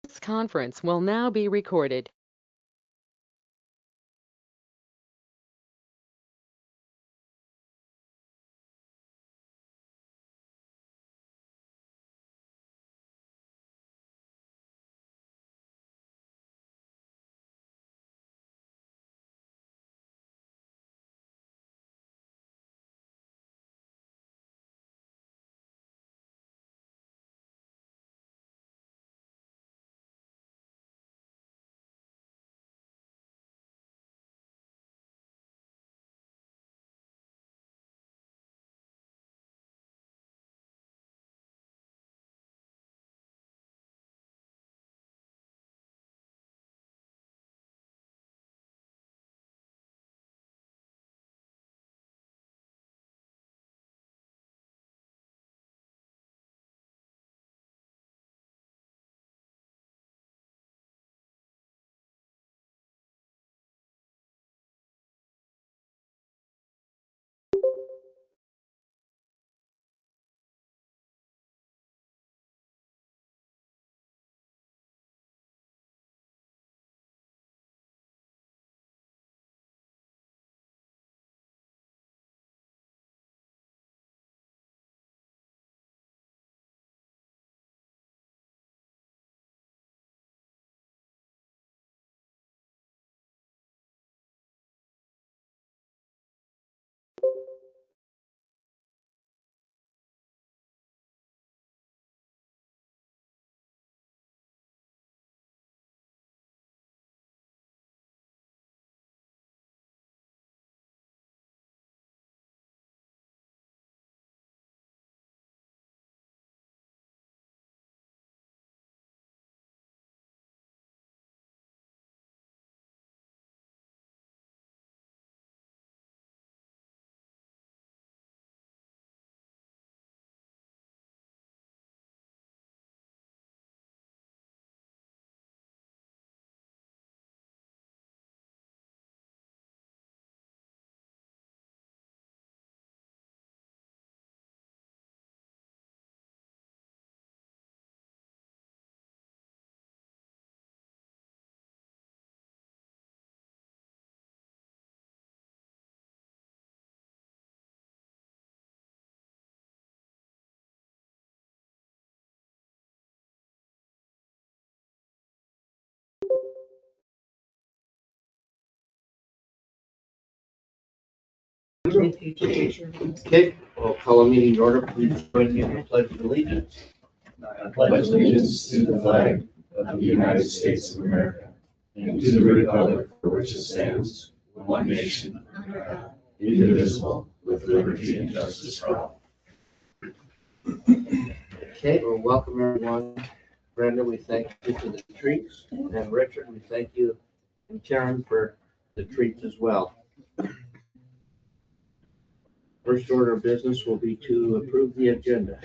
This conference will now be recorded. Okay, we'll call a meeting to order. Please join me in the pledge of allegiance. I pledge allegiance to the flag of the United States of America and to the republic for which it stands, one nation, indivisible, with liberty and justice for all. Okay, well, welcome everyone. Brenda, we thank you for the treats, and Richard, we thank you, and Karen for the treats as well. First order of business will be to approve the agenda.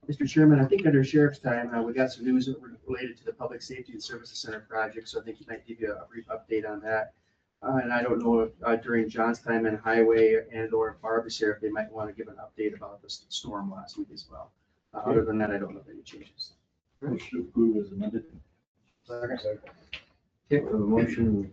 Mr. Chairman, I think under sheriff's time, we got some news related to the Public Safety and Services Center project, so I think he might give you a brief update on that. And I don't know if during John's time in highway and or Barbara's here, if they might want to give an update about the storm last week as well. Other than that, I don't know of any changes. Motion to approve as amended. Okay, we have a motion,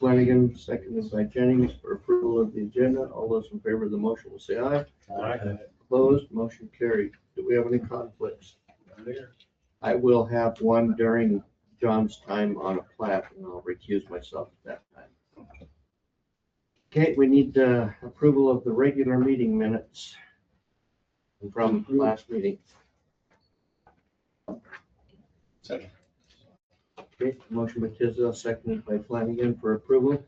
Flanagan, seconded by Jennings for approval of the agenda. All those in favor of the motion will say aye. Aye. Opposed, motion carried. Do we have any conflicts? I will have one during John's time on a plat, and I'll recuse myself at that time. Okay, we need approval of the regular meeting minutes from last meeting. Second. Okay, motion by Tisdale, seconded by Flanagan for approval.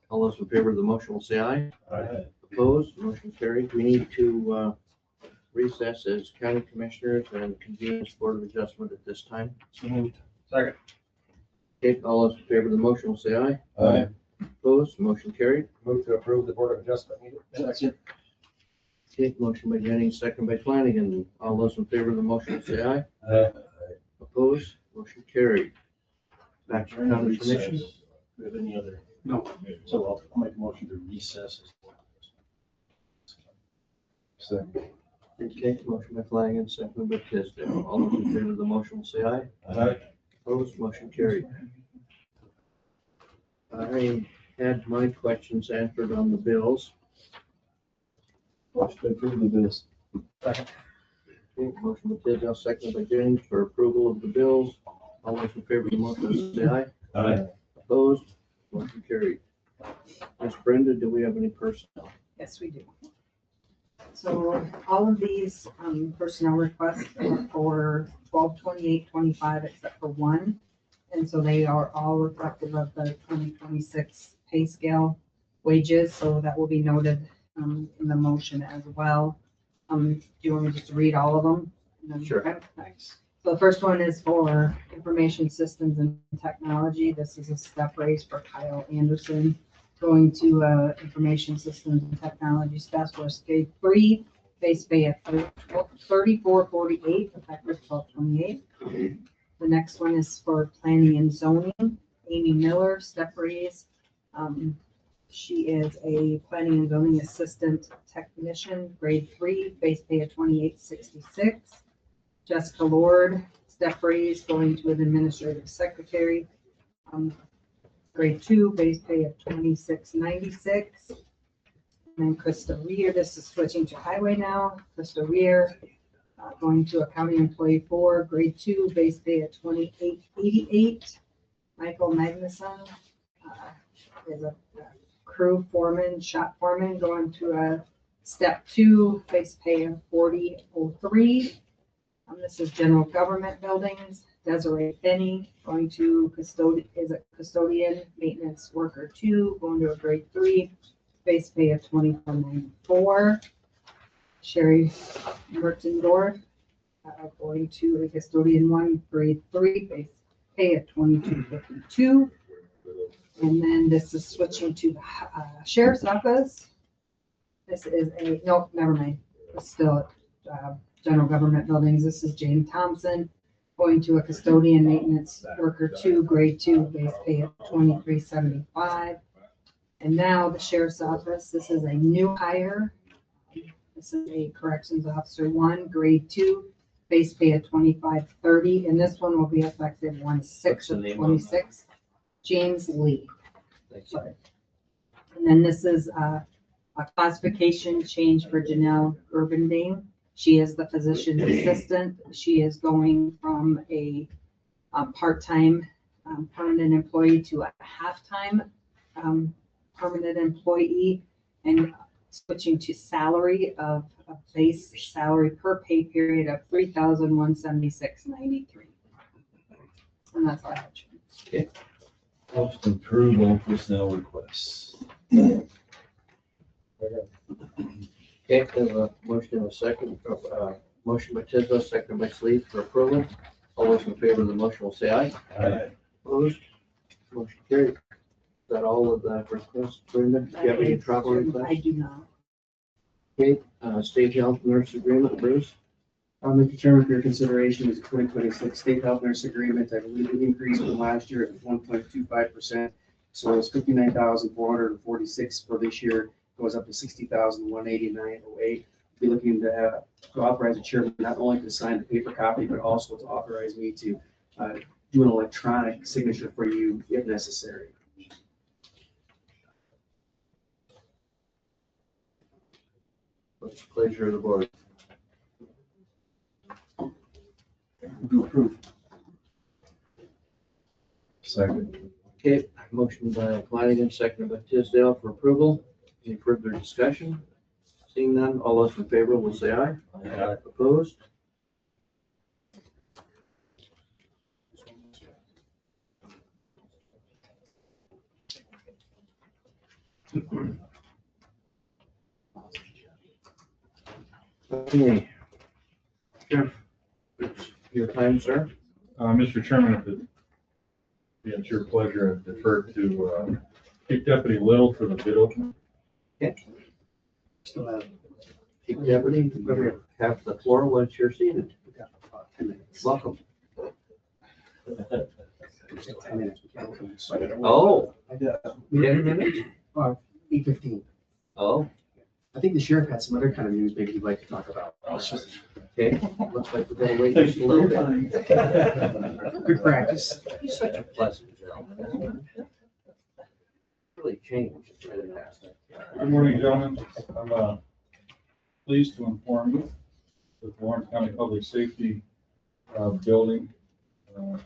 All those in favor of the motion will say aye. Aye. Opposed, motion carried. We need to recess as county commissioners and convene as board of adjustment at this time. So moved. Second. Okay, all those in favor of the motion will say aye. Aye. Opposed, motion carried. Move to approve the Board of Adjustment meeting. Second. Okay, motion by Jennings, second by Flanagan. All those in favor of the motion will say aye. Aye. Opposed, motion carried. Back to county commission. Do we have any other? No. So I'll make a motion to recess. Second. Okay, motion by Flanagan, second by Tisdale. All those in favor of the motion will say aye. Aye. Opposed, motion carried. I had my questions answered on the bills. Motion to approve the bills. Okay, motion by Tisdale, second by James for approval of the bills. All those in favor of the motion, say aye. Aye. Opposed, motion carried. Ms. Brenda, do we have any personnel? Yes, we do. So all of these personnel requests are for 12/28/25 except for one. And so they are all reflective of the 2026 pay scale wages, so that will be noted in the motion as well. Do you want me just to read all of them? And then- Sure. okay, thanks. So the first one is for information systems and technology. This is a step raise for Kyle Anderson, going to information systems and technology specialist, grade 3, base pay at $34.48, effective 12/28. The next one is for planning and zoning, Amy Miller, step raise. She is a planning and zoning assistant technician, grade 3, base pay at $28.66. Jessica Lord, step raise, going to an administrative secretary, grade 2, base pay of $26.96. And then Krista Rear, this is switching to highway now. Krista Rear, going to accounting employee 4, grade 2, base pay at $28.88. Michael Magnuson is a crew foreman, shop foreman, going to a step 2, base pay of $40.03. This is general government buildings. Desiree Benny, going to custodian, maintenance worker 2, going to a grade 3, base pay of $24.94. Sherry Mertendorf, going to a custodian 1, grade 3, base pay of $22.52. And then this is switching to the sheriff's office. This is no, never mind. It's still general government buildings. This is Jane Thompson, going to a custodian maintenance worker 2, grade 2, base pay of $23.75. And now the sheriff's office, this is a new hire. This is a corrections officer 1, grade 2, base pay of $25.30, and this one will be effective 1/6/26. James Lee. Thank you. And then this is a classification change for Janelle Urbandane. She is the physician assistant. She is going from a part-time permanent employee to a half-time permanent employee, and switching to salary of a base salary per pay period of $3,176.93. And that's all I have. Motion to approve all personnel requests. Okay, we have a motion and a second. Motion by Tisdale, second by Sleeve for approval. All those in favor of the motion will say aye. Aye. Opposed? Motion carried. Is that all of the requests, Brenda? Do you have any travel I requests? do not. Okay, state health nurse agreement, Bruce? Mr. Chairman, for your consideration is a 2026 state health nurse agreement. I believe the increase from last year at 1.25%. So it's 59,446 for this year, goes up to 60,189.08. Be looking to authorize the chairman not only to sign the paper copy, but also to authorize me to do an electronic signature for you if necessary. What's the pleasure of the board? To approve. Second. Okay, motion by Flanagan, seconded by Tisdale for approval. Any further discussion? Seeing none, all those in favor will say aye. Aye. Opposed? Okay. Sheriff, it's your time, sir. Mr. Chairman, if it's your pleasure, I defer to Chief Deputy Little for the bid opening. Still have Chief Deputy, you have the floor once you're seated. about 10 minutes. Welcome. 10 minutes. We can't open this. Oh, I did, 10 minutes? 8:15. Oh, I think the sheriff had some other kind of news maybe he'd like to talk about. Okay, looks like we're gonna wait just a little bit. Good practice. He's such a pleasant gentleman. Really changed. Really fast. Good morning, gentlemen. I'm pleased to inform you that the Lawrence County Public Safety building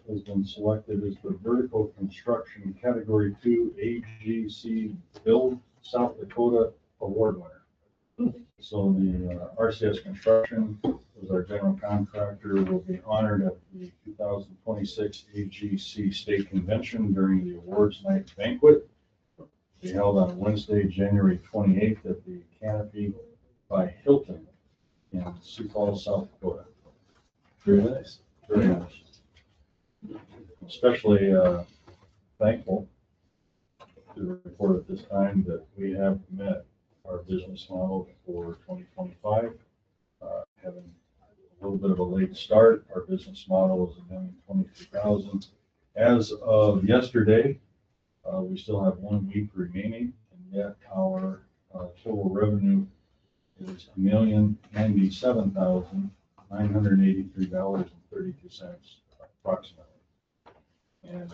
has been selected as the vertical construction category 2 AGC Build South Dakota Award winner. So the RCS Construction was our general contractor, will be honored at the 2026 AGC State Convention during the awards night banquet. Be held on Wednesday, January 28th at the Canopy by Hilton in Sioux Falls, South Dakota. Very nice. Very nice. Especially thankful to report at this time that we have met our business model for 2025. Having a little bit of a late start, our business model is $1,023,000. As of yesterday, we still have 1 week remaining, and yet our total revenue is $1,097,983.32 approximately. And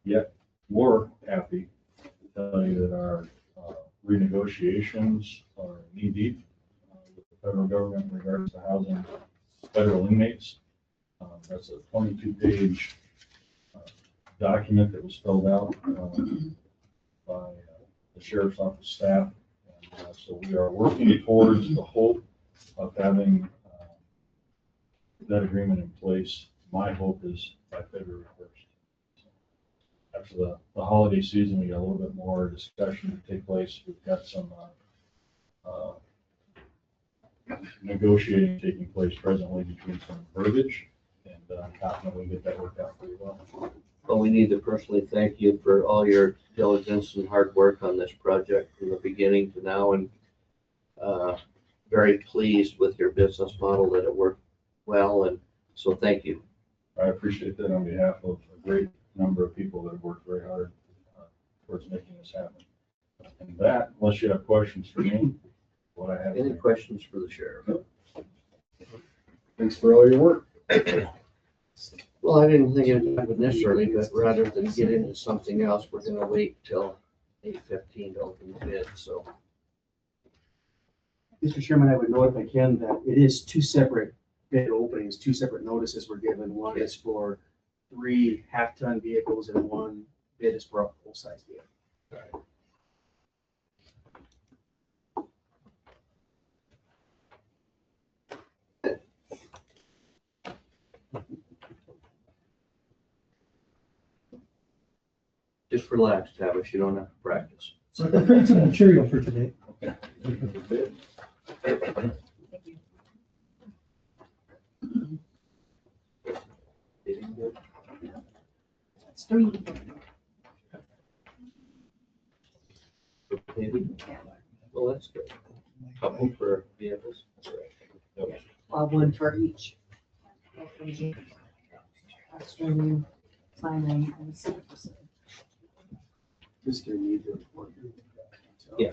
yet more happy to tell you that our renegotiations are knee deep with the federal government in regards to housing federal inmates. That's a 22-page document that was filled out by the sheriff's office staff. And so we are working towards the hope of having that agreement in place. My hope is by February 1st. After the holiday season, we got a little bit more discussion to take place. We've got some negotiating taking place presently between some verbiage, and I'm confident we get that worked out pretty well. Well, we need to personally thank you for all your diligence and hard work on this project from the beginning to now, and very pleased with your business model, that it worked well, and so thank you. I appreciate that on behalf of a great number of people that have worked very hard towards making this happen. And that, unless you have questions for me, what I have. Any questions for the sheriff? Thanks for all your work. Well, I didn't think it would necessarily, but rather than get into something else, we're gonna wait till 8:15 to open the bid, so. Mr. Chairman, I would note if I can that it is 2 separate bid openings, 2 separate notices were given. One is for 3 half-ton vehicles and 1 bid is for a full-size vehicle. Just relax, Tavish, you don't have to practice. So I prepared some material for today. It's 3. Well, that's good. Couple for vehicles. Well, 1 for each. Extreme, Simon, and 6%. Just gonna need the report. Yeah.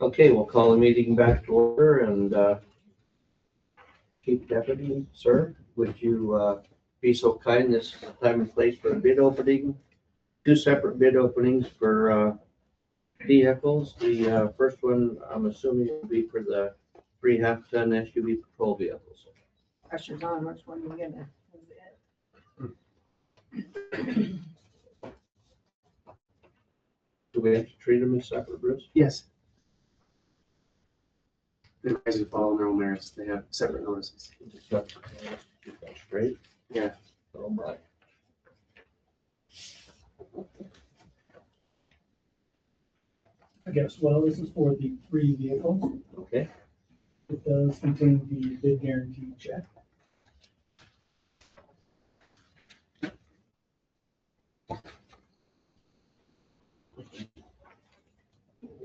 Okay, we'll call the meeting back to order and, Chief Deputy, sir, would you, be so kind, this is the time and place for a bid opening? Two separate bid openings for, vehicles. The, first one, I'm assuming will be for the 3 half-ton SUV patrol vehicles. Pressure's on, which one are you gonna? Do we have to treat them as separate, Bruce? Yes. The guys who follow their own merits, they have separate notices. That's great. Yeah. Oh, my. I guess, well, this is for the 3 vehicles. Okay, It does contain the bid guarantee check.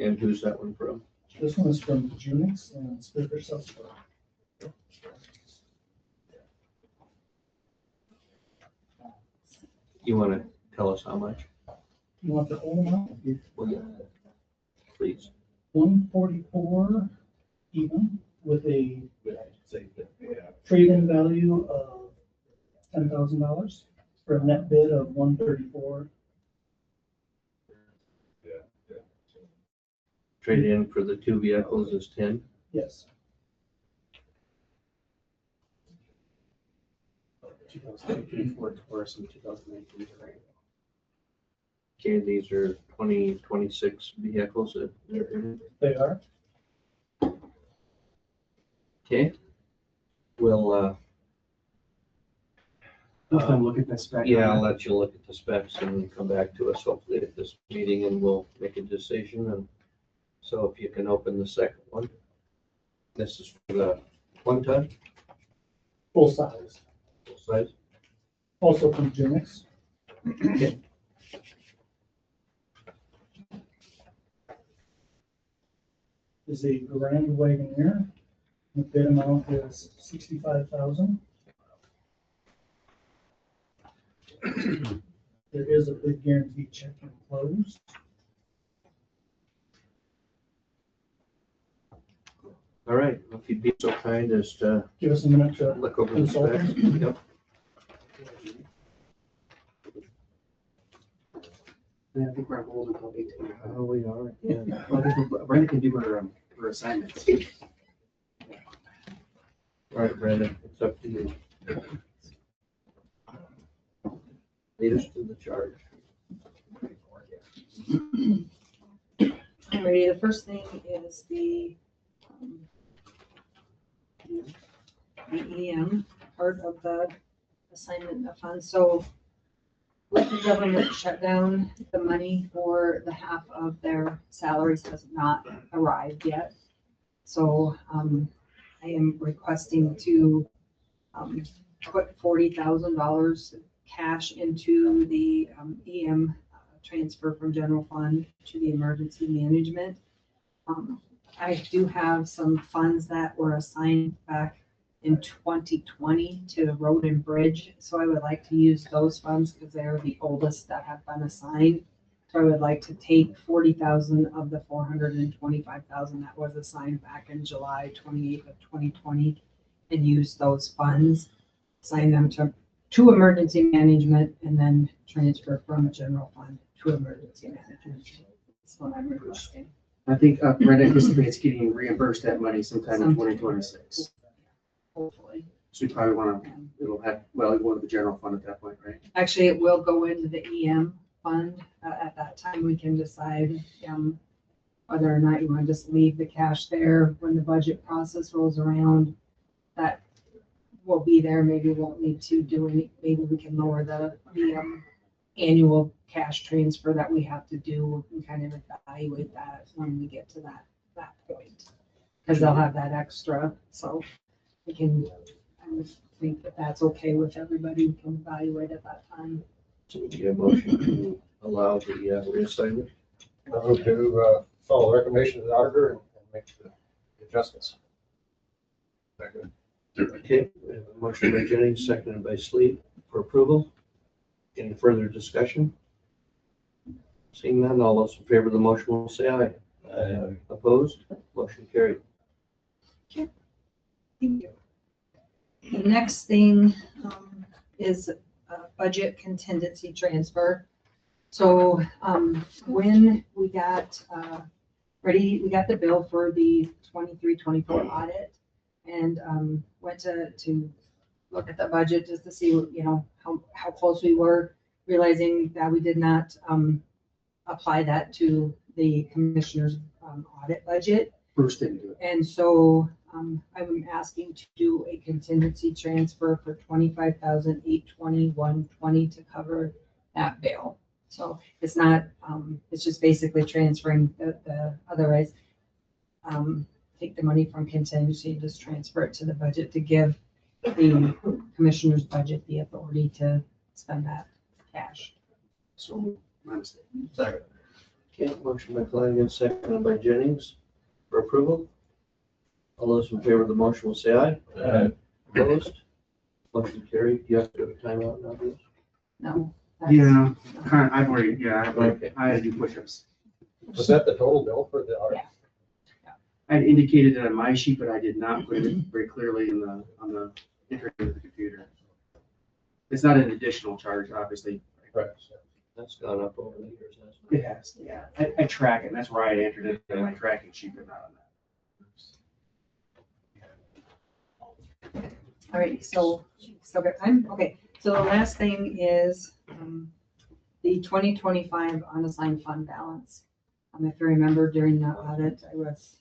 and who's that one from? This one is from Junix and Speaker Self-Store. You want to tell us how much? You want the whole amount? Well, yeah, please. 144 even with a trade-in value of $10,000 for a net bid of 134. Trade in for the 2 vehicles is 10. Yes. 2018 Ford Taurus and 2019 Durango. Okay, these are 2026 vehicles that they're in. They are. Okay. We'll, Let them look at that spec. yeah, I'll let you look at the specs and come back to us hopefully at this meeting and we'll make a decision. And so if you can open the second one. This is for the 1 ton, Full size. full size. Also from Junix. Okay. Is a Grand Wagoneer. The bid amount is $65,000. There is a bid guarantee check enclosed. All right, if you'd be so kind as to Give us a minute to look over the consult. specs. Yep. Yeah, I think we're on hold until 18. Oh, we are. Yeah. Well, I think Brenda can do her assignments. All right, Brandon, it's up to you. Lead us to the charge. Alrighty, the first thing is the EM part of the assignment of funds. So with the government shutdown, the money for the half of their salaries has not arrived yet. So I am requesting to put $40,000 cash into the EM transfer from general fund to the emergency management. I do have some funds that were assigned back in 2020 to road and bridge. So I would like to use those funds because they're the oldest that have been assigned. So I would like to take 40,000 of the 425,000 that was assigned back in July 28th of 2020 and use those funds, assign them to emergency management and then transfer from general fund to emergency management. That's what I'm requesting. I think Brenda anticipates getting reimbursed that money sometime in 2026. Hopefully. So we probably want to, it'll go to the general fund at that point, right? Actually, it will go into the EM fund. At that time, we can decide whether or not you want to just leave the cash there when the budget process rolls around. That will be there. Maybe we won't need to do any, maybe we can lower the annual cash transfer that we have to do and kind of evaluate that when we get to that point. Because they'll have that extra, so we can, I would think that that's okay with everybody. We can evaluate at that time. So we get a motion to allow the reassignment. I move to follow the recommendation of the auditor and make the adjustments. Second. Okay, we have a motion by Jennings, seconded by Sleep for approval. Any further discussion? Seeing none, all those in favor of the motion will say aye. Opposed? Motion carried. Thank you. The next thing is a budget contingency transfer. So when we got ready, we got the bill for the 23-24 audit and went to look at the budget just to see, you know, how close we were, realizing that we did not apply that to the commissioner's audit budget. Bruce didn't do it. And so I'm asking to do a contingency transfer for $25,821.20 to cover that bill. So it's not, it's just basically transferring the otherwise, take the money from contingency and just transfer it to the budget to give the commissioner's budget the authority to spend that cash. So, my mistake. Second. Okay, motion by Flanagan, seconded by Jennings for approval. All those in favor of the motion will say aye. Aye. Opposed? Motion carried. Do you have to have a timeout now, Bruce? No. that's- Yeah, I've already, yeah, Okay. I had to do push-ups. Was that the total bill for the audit? Yeah. I had indicated it on my sheet, but I did not put it very clearly on the internet of the computer. It's not an additional charge, obviously. Right. That's gone up over the years, hasn't it? It has, yeah. I track it, and that's why I entered it in my tracking sheet, but not on that. All right, so still got time? Okay, so the last thing is the 2025 unassigned fund balance. If you remember during the audit, I was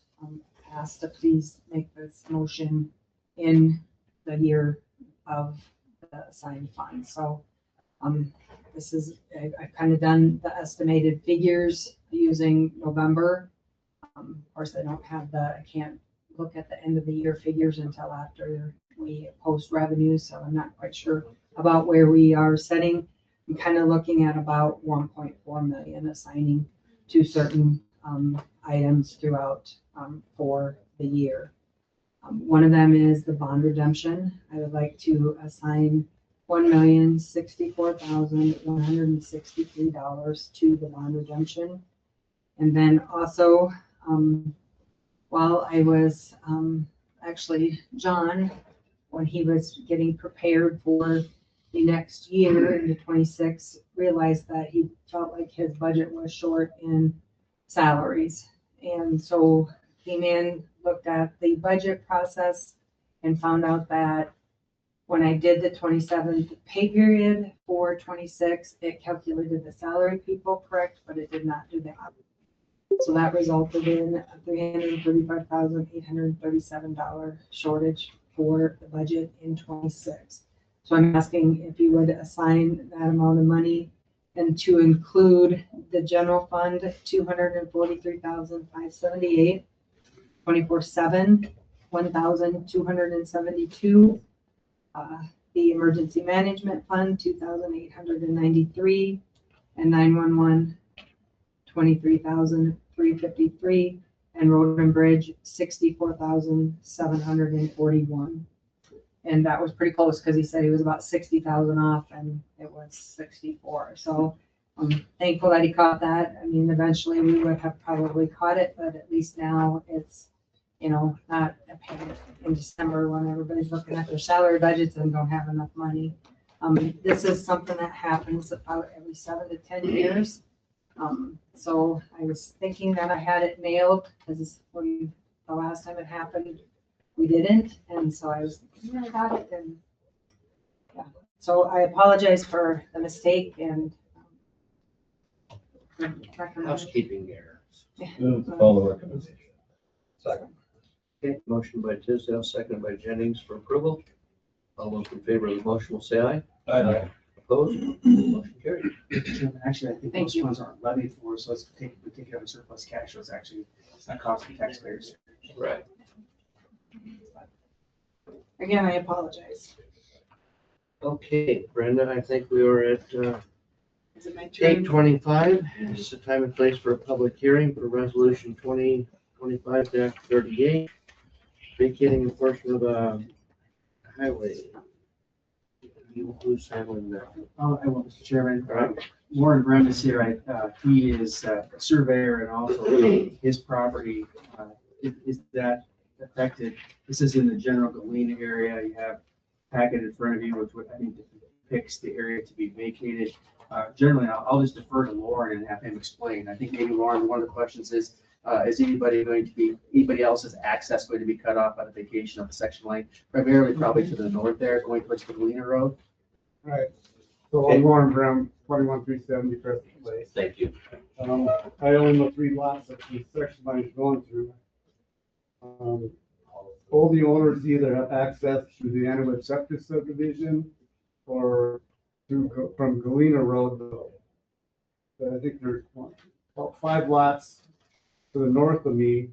asked to please make this motion in the year of the assigned fund. So this is, I've kind of done the estimated figures using November. Of course, I don't have I can't look at the end of the year figures until after we post revenue, so I'm not quite sure about where we are setting. I'm kind of looking at about 1.4 million assigning to certain items throughout for the year. One of them is the bond redemption. I would like to assign $1,064,163 to the bond redemption. And then also, while I was actually, John, when he was getting prepared for the next year into 26, realized that he felt like his budget was short in salaries. And so came in, looked at the budget process and found out that when I did the 27th pay period for 26, it calculated the salary people correct, but it did not do that. So that resulted in a $335,837 shortage for the budget in 26. So I'm asking if you would assign that amount of money and to include the general fund, $243,578, 24/7, 1,272. The emergency management fund, 2,893, and 911, 23,353, and road and bridge, 64,741. And that was pretty close because he said he was about 60,000 off and it was 64. So I'm thankful that he caught that. I mean, eventually we would have probably caught it, but at least now it's, you know, not a panic in December when everybody's looking at their salary budgets and don't have enough money. This is something that happens about every 7 to 10 years. So I was thinking that I had it nailed because when the last time it happened, we didn't. And so I was thinking, I got it. And yeah, so I apologize for the mistake and Housekeeping errors. Follow the recommendation. Second. Okay, motion by Tisdale, seconded by Jennings for approval. All those in favor of the motion will say aye. Aye. Opposed? Motion carried. Chairman, actually, I think Thank those you. funds aren't levied for, so we take care of surplus cash, so it's actually, it's not costing taxpayers. Right. Again, I apologize. Okay, Brenda, I think we are at Is it my turn? 8:25. This is the time and place for a public hearing for resolution 2025-38, vacating a portion of a highway. Who's handling that? I will, Mr. Chairman. All right. Warren Brem is here. He is a surveyor and also his property is that affected. This is in the general Galena area. You have packet in front of you, which I think depicts the area to be vacated. Generally, I'll just defer to Lauren and have him explain. I think maybe Lauren, one of the questions is anybody else's access going to be cut off by the vacation of the section line? Primarily probably to the north there, going towards the Galena Road. Right. So I'm Warren Brown, 21370 Crescent Place. Thank you. I own the 3 lots that the section line is going through. All the owners either have access to the Antelope Septic subdivision or from Galena Road. But I think there's about 5 lots to the north of me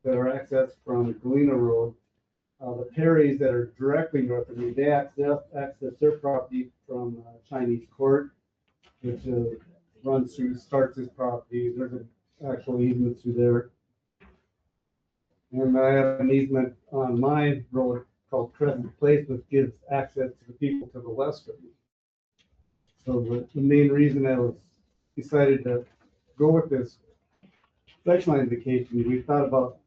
that are accessed from Galena Road. The Perrys that are directly north of me, they access their property from Chinese Court, which runs through, starts his property. There's an actual easement through there. And I have an easement on my road called Crescent Place, which gives access to the people to the west of me. So the main reason I was decided to go with this section line vacation, we thought about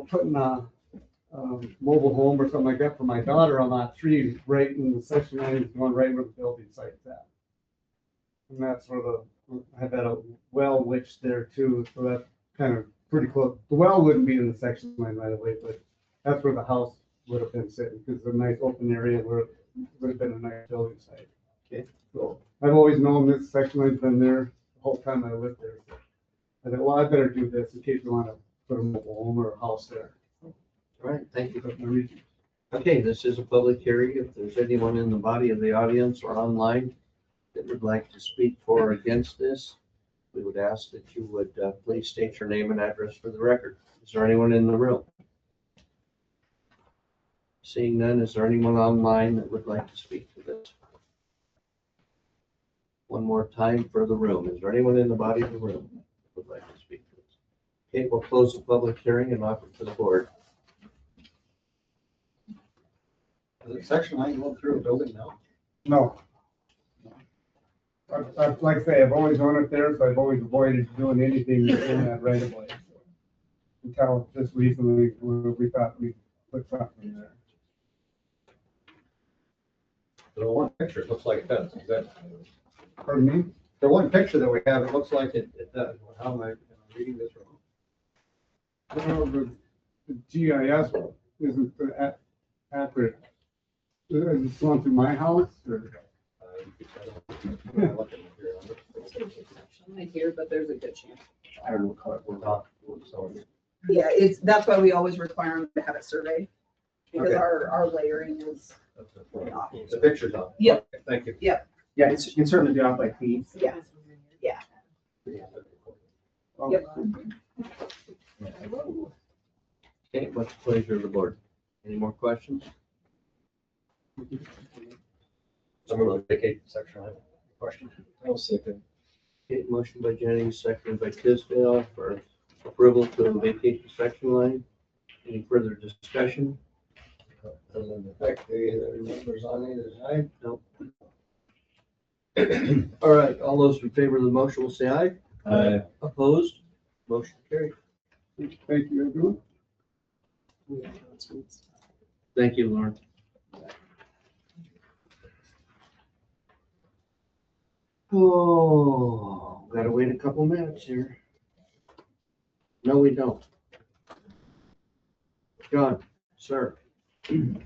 putting a mobile home or something like that for my daughter on lot 3, right in the section line is going right where the building site's at. And that's where I had a well witch there too, so that's kind of pretty close. The well wouldn't be in the section line right away, but that's where the house would have been sitting, because it's a nice open area where it would have been a nice building site. Okay. So I've always known this section line's been there the whole time I lived there. So I thought, well, I better do this in case we want to put a mobile home or a house there. All right, thank you. That's my reason. Okay, this is a public hearing. If there's anyone in the body of the audience or online that would like to speak for or against this, we would ask that you would please state your name and address for the record. Is there anyone in the room? Seeing none, is there anyone online that would like to speak to this? One more time for the room. Is there anyone in the body of the room that would like to speak to this? Okay, we'll close the public hearing and offer it to the board. Does the section line go through a building now? No. Like I say, I've always owned it there, so I've always avoided doing anything in that right of way. Until just recently, we thought we'd put something there. The one picture, it looks like it does. Is that, Pardon me? the one picture that we have, it looks like it does. How am I reading this wrong? Well, the GIS isn't accurate. Is it going through my house or? Right here, but there's a good chance. I don't know what we're not. Yeah, that's why we always require them to have it surveyed, because Okay. our layering is not. The picture's on. Yep. Okay, thank you. Yeah, it can certainly be off by feet. Yeah. Oh, Yep. Okay, what's the pleasure of the board? Any more questions? So we will vacate the section line. Question? I'll second. Okay, motion by Jennings, seconded by Tisdale for approval to vacate the section line. Any further discussion? Doesn't affect the numbers on either side. Nope. All right, all those in favor of the motion will say aye. Aye. Opposed? Motion carried. Thank you, everyone. Thank you, Lauren. Oh, gotta wait a couple minutes here. No, we don't. John, sir. Would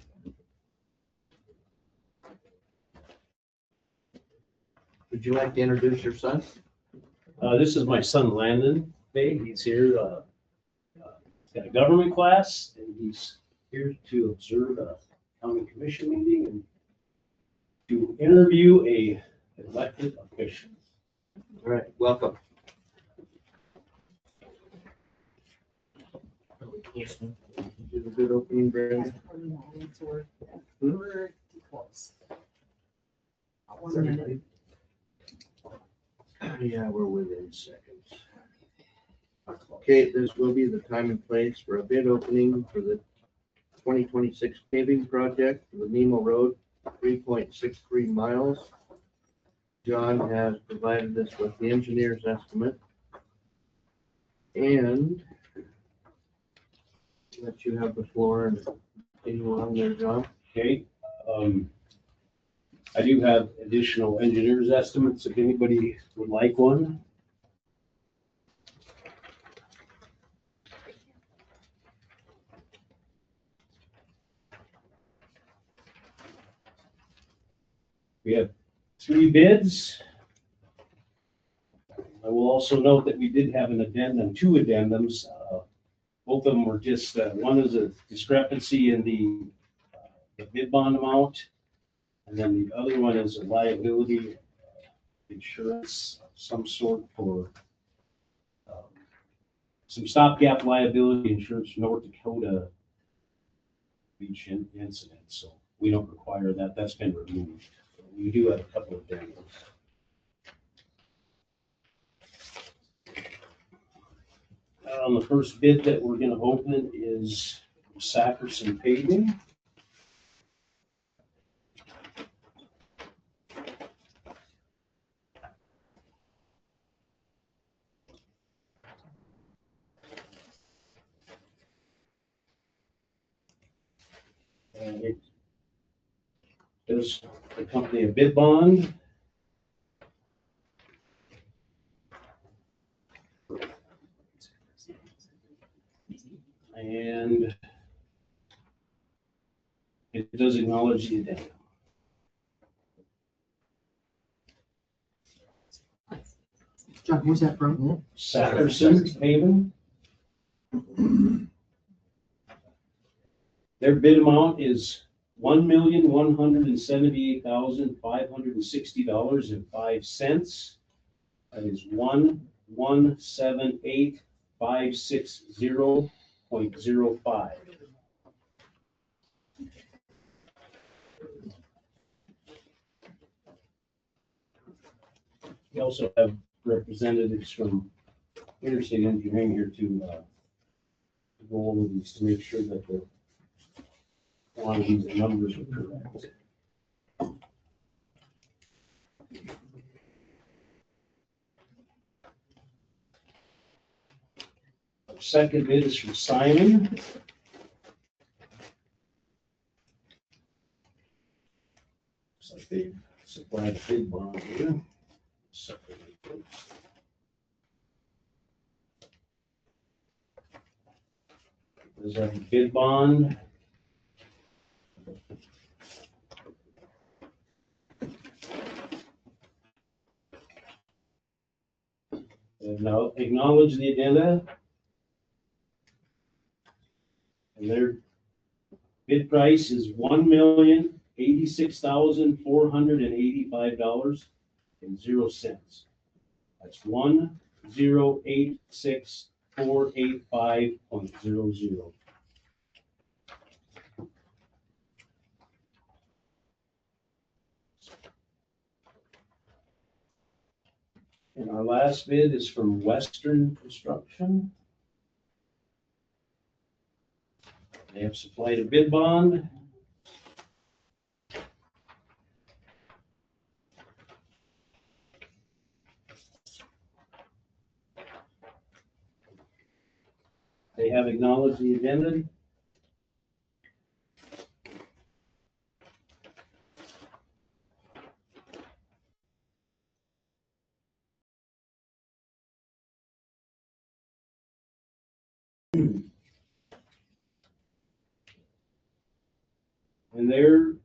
you like to introduce your son? This is my son Landon Bay. He's here. He's got a government class and he's here to observe a county commission meeting and to interview a elected official. All right, welcome. Did a good opening, Brandon. We're too close. 1 minute. Yeah, we're within seconds. Okay, this will be the time and place for a bid opening for the 2026 paving project for the Nemo Road 3.63 miles. John has provided us with the engineer's estimate. And let you have the floor and continue on there, John. Okay, I do have additional engineer's estimates if anybody would like one. We have 3 bids. I will also note that we did have an addendum, 2 addendums. Both of them were just, one is a discrepancy in the bid bond amount. And then the other one is a liability insurance of some sort for some stopgap liability insurance for North Dakota beach incident. So we don't require that. That's been removed. We do have a couple of demos. The first bid that we're going to open is Sackerson Paving. And it does accompany a bid bond. And it does acknowledge the addendum. John, where's that from? Sackerson Paving. Their bid amount is $1,178,560.05. That is 1,178,560.05. We also have representatives from Interstate Engineering here to go over these to make sure that the quantities and numbers are correct. Our second bid is from Simon. Looks like they supplied a bid bond here. There's a bid bond. And now acknowledge the addenda. And their bid price is $1,086,485.00. That's 1,086,485.00. And our last bid is from Western Construction. They have supplied a bid bond. They have acknowledged the addenda. And their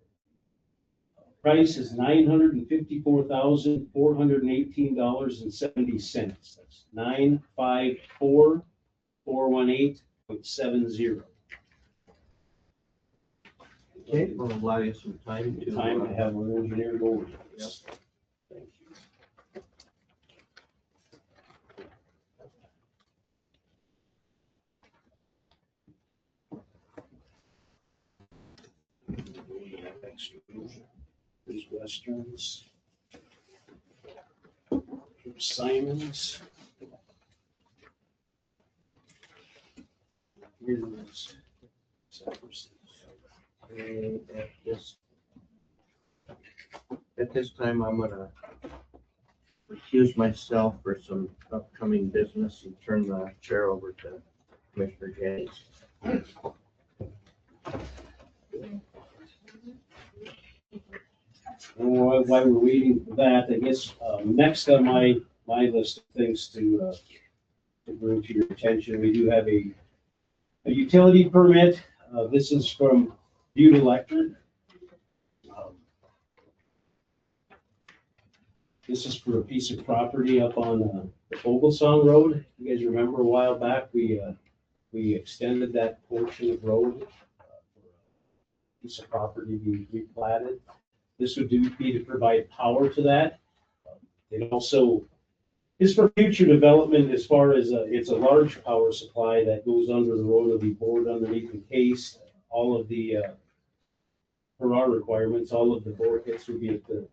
price is $954,418.70. That's 954,418.70. Okay, we'll allow you some time to. Time to have our engineer go over this. Thank you. There's Westerns. Here's Simons. Here's Sackerson. And at this At this time, I'm gonna recuse myself for some upcoming business and turn the chair over to Commissioner Jennings. While we're waiting for that, I guess, next on my list of things to bring to your attention, we do have a utility permit. This is from Butte Electric. This is for a piece of property up on the Fogelsong Road. You guys remember a while back, we extended that portion of road for a piece of property we replatted. This would be to provide power to that. It also is for future development as far as it's a large power supply that goes under the road. It'll be bored underneath the case. All of the, for our requirements, all of the bore pits will be at the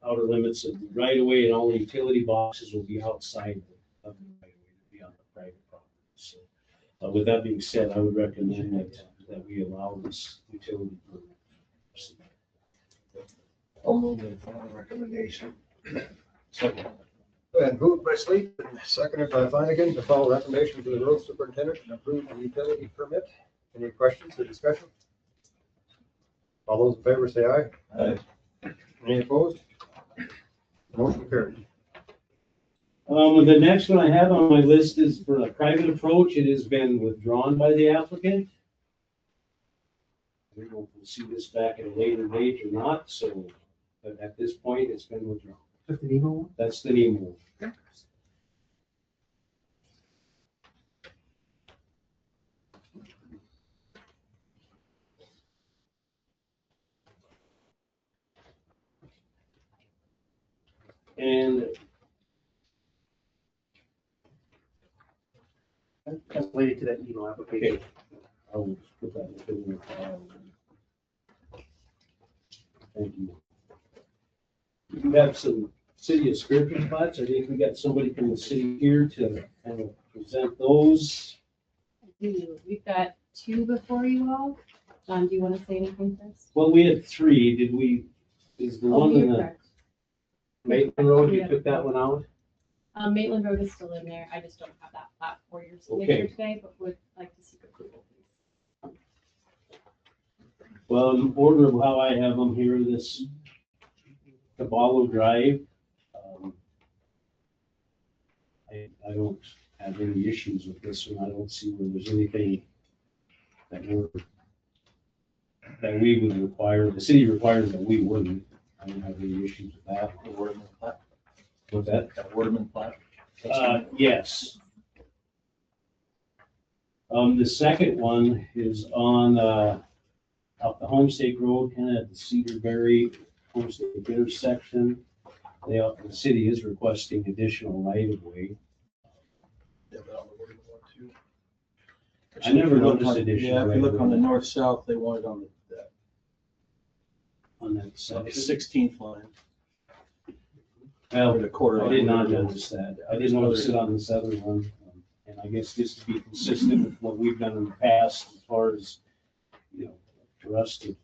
outer limits of the right of way, and all the utility boxes will be outside of the right of way to be on the private property. So, with that being said, I would recommend that we allow this utility permit. I'll move the following recommendation. Second. And moved by Sleep and seconded by Flanagan to follow recommendation to the road superintendent and approve the utility permit. Any questions or discussion? All those in favor say aye. Aye. Any opposed? Motion carried. The next one I have on my list is for a private approach. It has been withdrawn by the applicant. We will see this back at a later date or not, so, but at this point, it's been withdrawn. Just the Nemo one? That's the name of it. And That's related to that Nemo application. I'll put that in the file. Thank you. We have some city description plots. I think we got somebody from the city here to kind of present those. We've got two before you all. John, do you want to say anything first? Well, we had three. Did we, is the one in you're the correct. Maitland Road, you took that one out? Maitland Road is still in there. I just don't have that plat for your Okay. signature today, but would like to seek approval, please. Well, in order of how I have them here, this Caballo Drive. I don't have any issues with this one. I don't see where there's anything that we would require, the city requires that we wouldn't. I don't have any issues with that. The Waterman plat, With that? that Waterman plat. Yes. The second one is on, up the Homestake Road, kind of at the Cedarberry Homestake intersection. The city is requesting additional right of way. Yeah, but on the Waterman one too. I never If you look noticed on- additional Yeah, if you look right on the of way. north-south, they want it on that On that on the section. 16th line. Well, Or the quarter I line, did not whatever it is. notice that. I didn't notice it on this other one. And I guess just to be consistent with what we've done in the past, as far as, you know, for us to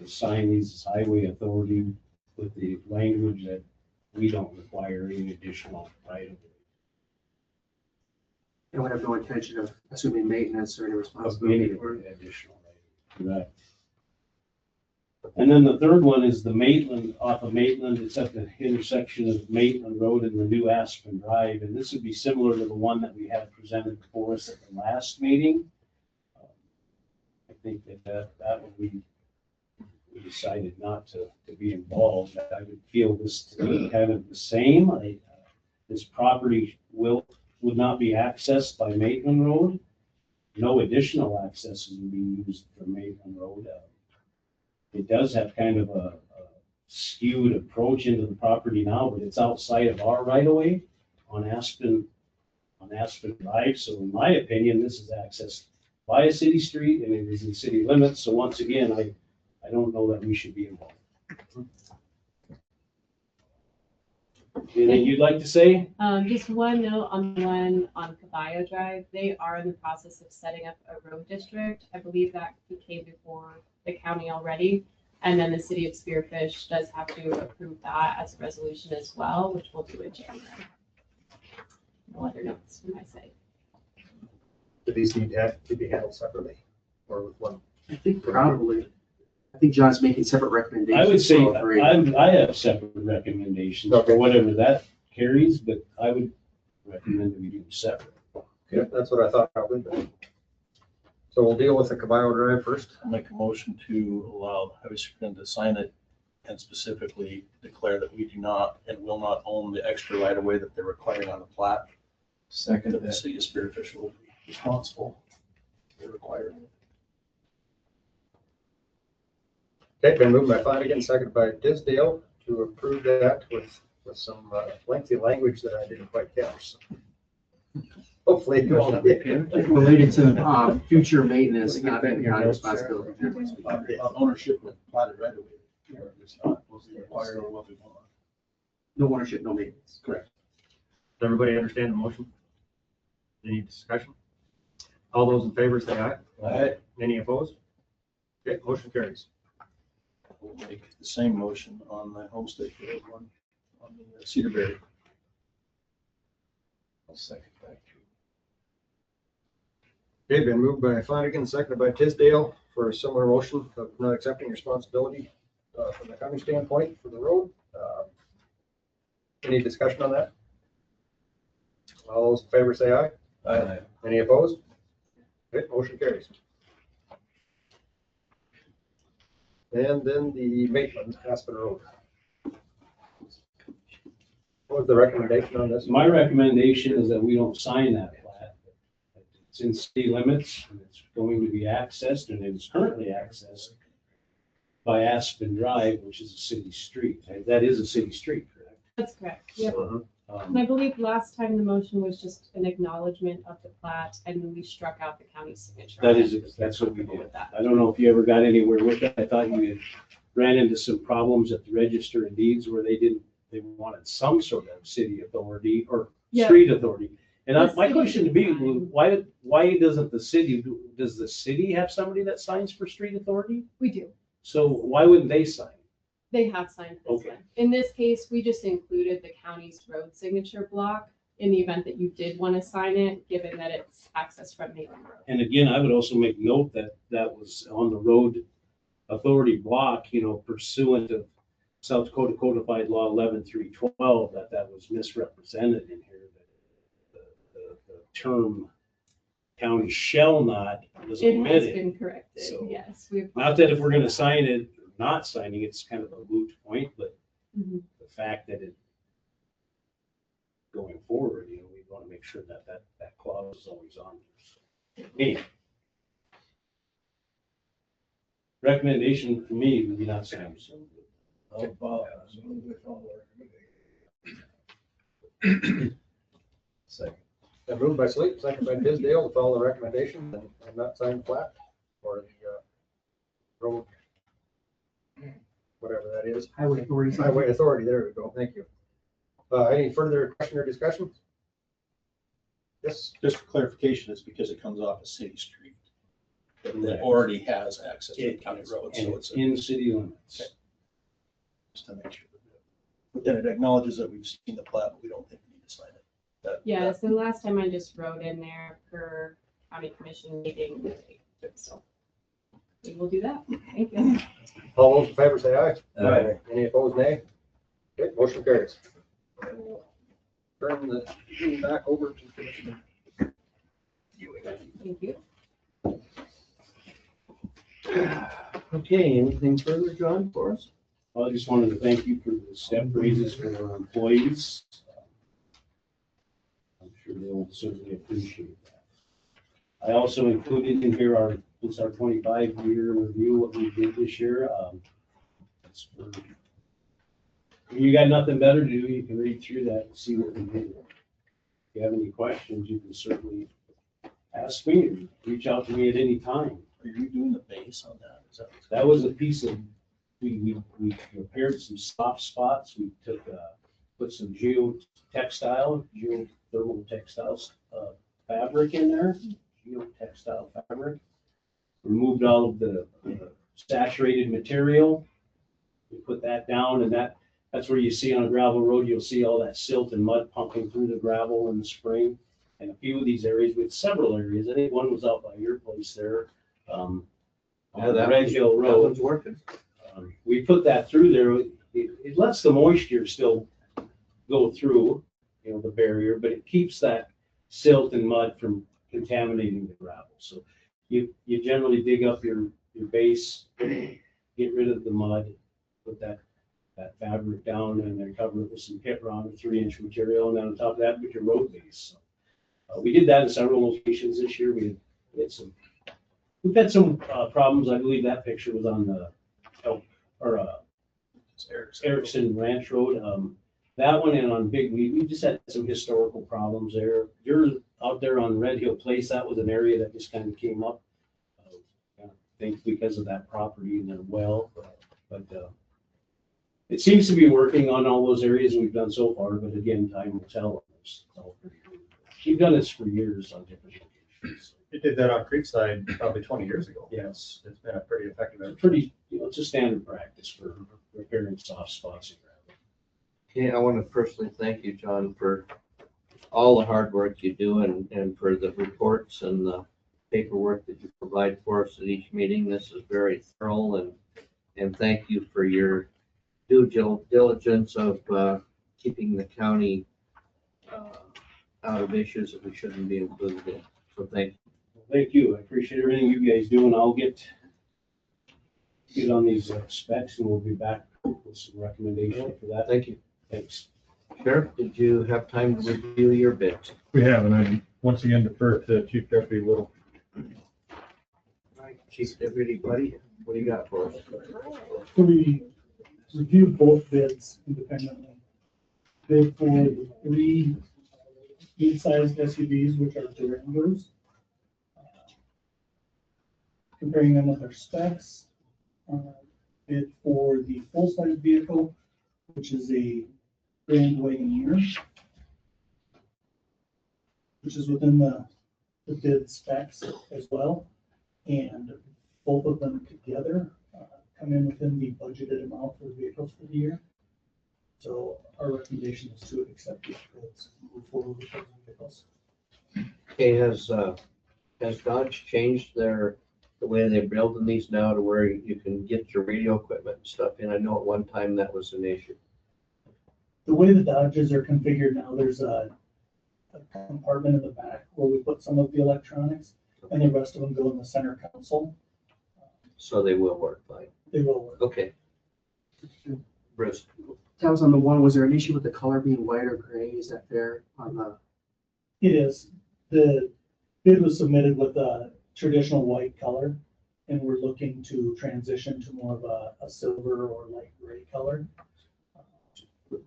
sign these as highway authority with the language that we don't require any additional right of way. And we have no intention of assuming maintenance or any Of responsibility any for it. additional right. Correct. And then the third one is the Maitland, off of Maitland. It's at the intersection of Maitland Road and the new Aspen Drive. And this would be similar to the one that we had presented before us at the last meeting. I think that one we decided not to be involved. I would feel this to be kind of the same. This property would not be accessed by Maitland Road. No additional accesses would be used for Maitland Road. It does have kind of a skewed approach into the property now, but it's outside of our right of way on Aspen Drive. So in my opinion, this is accessed by a city street and it is in city limits. So once again, I don't know that we should be involved. Anything you'd like to say? Just one note on the one on Caballo Drive. They are in the process of setting up a road district. I believe that came before the county already. And then the city of Spearfish does have to approve that as a resolution as well, which we'll do in January. No other notes from my side. Do these need to have to be handled separately or with one? I think probably, I think John's making separate recommendations. I would say, for all three. I have separate recommendations Okay. for whatever that carries, but I would recommend that we do separate. Yeah, that's what I thought probably. But- So we'll deal with the Caballo Drive first. I'll make a motion to allow the highway superintendent to sign it and specifically declare that we do not and will not own the extra right of way that they're requiring on the plat. Second That the city of Spearfish will be responsible for requiring. Okay, been moved by Flanagan, seconded by Tisdale to approve that with some lengthy language that I didn't quite catch. Hopefully, you all did. Related to, future maintenance, not being county responsibility. On ownership of platted right of way. It's not mostly required or what we want. No ownership, no maintenance. Correct. Does everybody understand the motion? Any discussion? All those in favor say aye. Aye. Any opposed? Okay, motion carries. We'll make the same motion on the homestead field one, on the Cedarberry. I'll second that. Okay, been moved by Flanagan, seconded by Tisdale for a similar motion of not accepting responsibility from the county standpoint for the road. Any discussion on that? All those in favor say aye. Aye. Any opposed? Okay, motion carries. And then the Maitland Aspen Road. What was the recommendation on this? My recommendation is that we don't sign that plat. It's in city limits, and it's going to be accessed, and it is currently accessed by Aspen Drive, which is a city street. That is a city street, correct? That's correct. Yep. Mhm. And I believe last time the motion was just an acknowledgement of the plat and then we struck out the county signature. That is, that's what we did. I don't know if you ever got anywhere with that. I thought you had ran into some problems at the Register of Deeds where they wanted some sort of city authority or Yeah. street authority. And The my city question to be, can sign. why doesn't the city, does the city have somebody that signs for street authority? We do. So why wouldn't they sign? They have signed this Okay. one. In this case, we just included the county's road signature block in the event that you did want to sign it, given that it's accessed from Maitland Road. And again, I would also make note that that was on the road authority block, pursuant of South Dakota Codified Law 11-312, that was misrepresented in here. That the term county shall not was It has omitted. been corrected, So, yes. We Not that if we're gonna sign it, not signing, it's kind of a moot point, but Mhm. the fact that it going forward, we want to make sure that clause is always on there. Anyway. Recommendation for me would be not sign. Second. Been moved by Sleep, seconded by Tisdale to follow the recommendation and not sign the plat or the road, whatever that is. Highway authorities. Highway Authority, there we go, thank you. Any further question or discussion? Yes, Just for clarification, it's because it comes off a city street that already has access to the county road, And so it's it's in city limits. Okay. just to make sure. But then it acknowledges that we've seen the plat, but we don't think we need to sign it. Yeah, so last time I just wrote in there per county commission meeting, so we will do that. Thank you. all those in favor say aye. Aye. Any opposed, nay? Okay, motion carries. Turn the meeting back over to Commissioner. Thank you. Okay, anything further, John, for us? I just wanted to thank you for the step raises for our employees. I'm sure they'll certainly appreciate that. I also included in here our 25-year review, what we did this year. It's for- If you got nothing better to do, you can read through that and see what we did. If you have any questions, you can certainly ask me, or reach out to me at any time. Are you doing the base on that? Is that? That was a piece of, we repaired some soft spots. We took, put some geothermal textiles, fabric in there, geotextile fabric. Removed all of the saturated material, We put that down, and that's where you see on a gravel road, you'll see all that silt and mud pumping through the gravel in the spring. And a few of these areas, with several areas, I think one was out by your place there, on Red Hill That Road. one's working. We put that through there. It lets the moisture still go through, the barrier, but it keeps that silt and mud from contaminating the gravel. So you generally dig up your base, get rid of the mud, put that fabric down, and then cover it with some pit rock, a 3-inch material, and then on top of that, put your road base. So, we did that in several locations this year. We've had some problems. I believe that picture was on the Erickson Ranch Road. That one and on Big Weed, we just had some historical problems there. You're out there on Red Hill Place, that was an area that just kind of came up. I think because of that property and their well, but it seems to be working on all those areas we've done so far, but again, time will tell. We've done this for years on different locations. You did that on Creekside probably 20 years ago. Yes. It's been a pretty effective. It's pretty, it's a standard practice for repairing soft spots in gravel. Okay, I want to personally thank you, John, for all the hard work you do and for the reports and the paperwork that you provide for us at each meeting. This is very thorough, and thank you for your due diligence of keeping the county out of issues that we shouldn't be included in. So thank you. Thank you. I appreciate everything you guys do, and I'll get on these specs, and we'll be back with some recommendations for that. Thank you. Thanks. Sheriff, did you have time to review your bids? We have, and I once again defer to Chief Deputy Little. Chief Deputy, buddy, what do you got for us? We reviewed both bids independently. Bid for the 3 mid-sized SUVs, which are Durangos. Comparing them with their specs. Bid for the full-size vehicle, which is a Grand Wagoneer, which is within the bid specs as well. And both of them together come in within the budgeted amount for vehicles for the year. So our recommendation is to accept these bids and move forward with those vehicles. Okay, has Dodge changed the way they're building these now to where you can get your radio equipment and stuff in? I know at one time that was an issue. The way the Dodges are configured now, there's a compartment in the back where we put some of the electronics, and the rest of them go in the center console. So they will work fine. They will work. Okay. Bruce? That was on the one, was there an issue with the color being white or gray? Is that fair on the? It is. The bid was submitted with a traditional white color, and we're looking to transition to more of a silver or light gray color.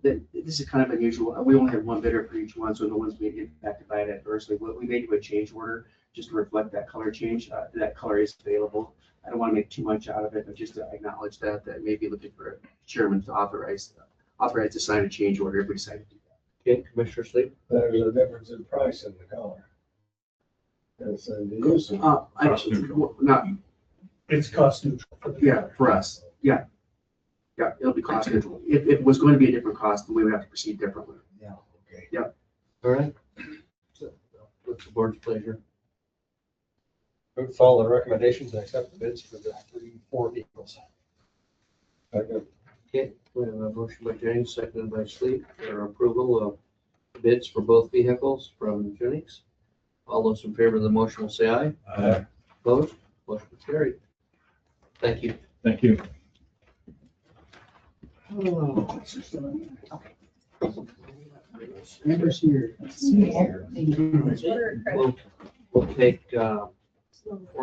This is kind of unusual. We only have one bidder for each one, so no one's being impacted by it adversely. We made you a change order just to reflect that color change. That color is available. I don't want to make too much out of it, but just to acknowledge that maybe looking for a chairman to authorize to sign a change order if we decide to do that. Okay, Commissioner Sleep? There's a difference in price in the color. It's the use of. Cost neutral. Not, It's cost neutral for the. yeah, for us. Yeah. Yeah, it'll be cost neutral. If it was going to be a different cost, then we would have to proceed differently. Yeah, okay. All right. What's the board's pleasure? Move to follow the recommendations and accept the bids for the 4 vehicles. Second. Okay, we have a motion by James, seconded by Sleep for approval of bids for both vehicles from Junix. All those in favor of the motion will say aye. Aye. Opposed? Motion carried. Thank you. Thank you. Oh, Amber's here. We'll take 4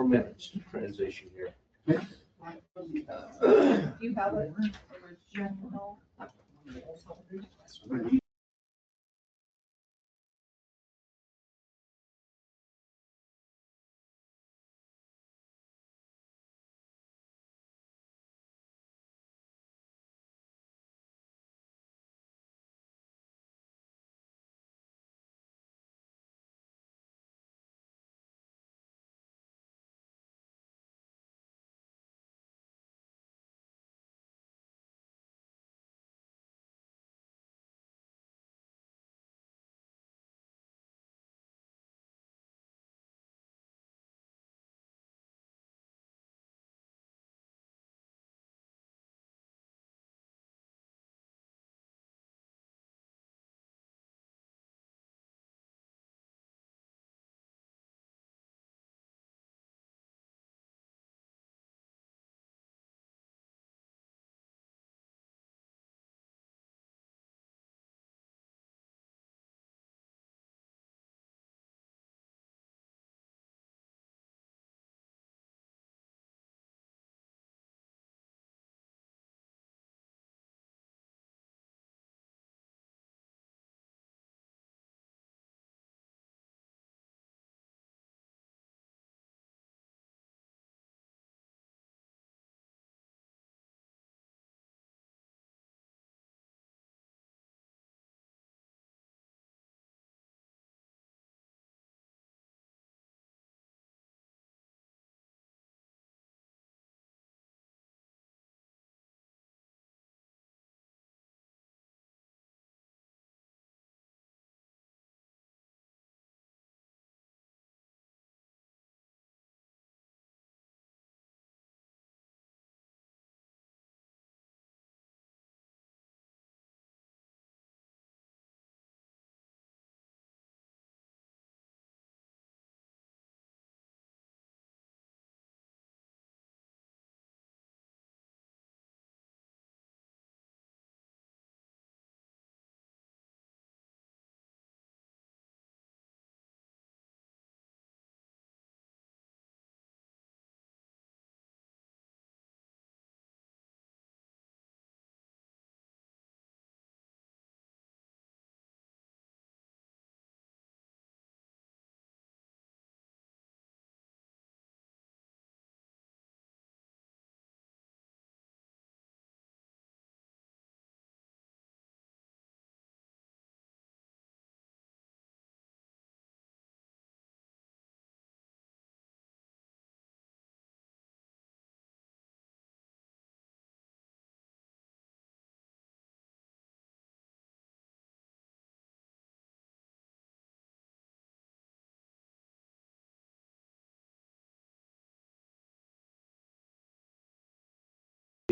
minutes to transition here. Do you have it? Original?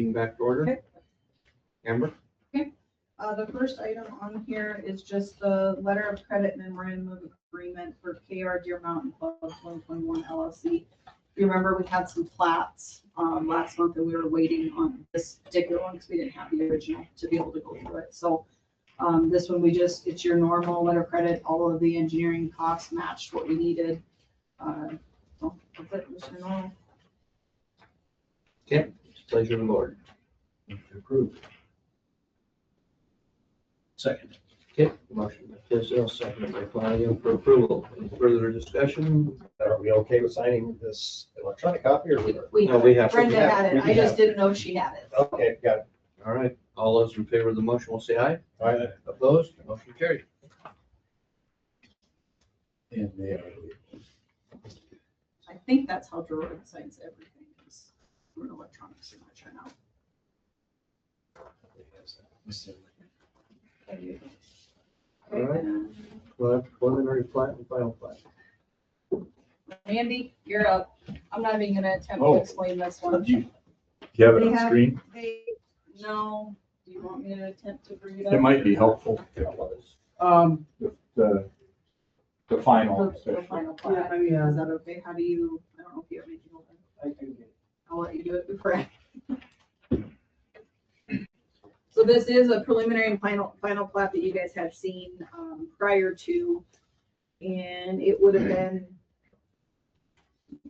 Being back to order. Okay. Amber? The first item on here is just the letter of credit memorandum of agreement for KR Deer Mountain Club 2021 LLC. If you remember, we had some plats last month and we were waiting on this particular one because we didn't have the original to be able to go through it. So this one, it's your normal letter of credit. All of the engineering costs matched what we needed. So that's it, Mr. Normal. Okay, it's a pleasure of the board. Approved. Second. Okay, motion by Tisdale, seconded by Flanagan for approval. Any further discussion? Are we okay with signing this electronic copy or? No, we have. Brenda had it. I just didn't know she had it. Okay, got it. All right, all those in favor of the motion will say aye. Aye. Opposed? Motion carried. And they are. I think that's how Gerard signs everything, is through an electronic signature now. All right. We'll have preliminary plat and final plat. Andy, you're up. I'm not even gonna attempt to Oh. explain this one. Do you have it They on have- screen? No, do you want me to attempt to bring it It up? might be helpful. The final. The final plat. Is that okay? How do you, I don't know if you have anything open. I can get it. I'll let you do it before I. So this is a preliminary and final plat that you guys had seen prior to, and it would have been,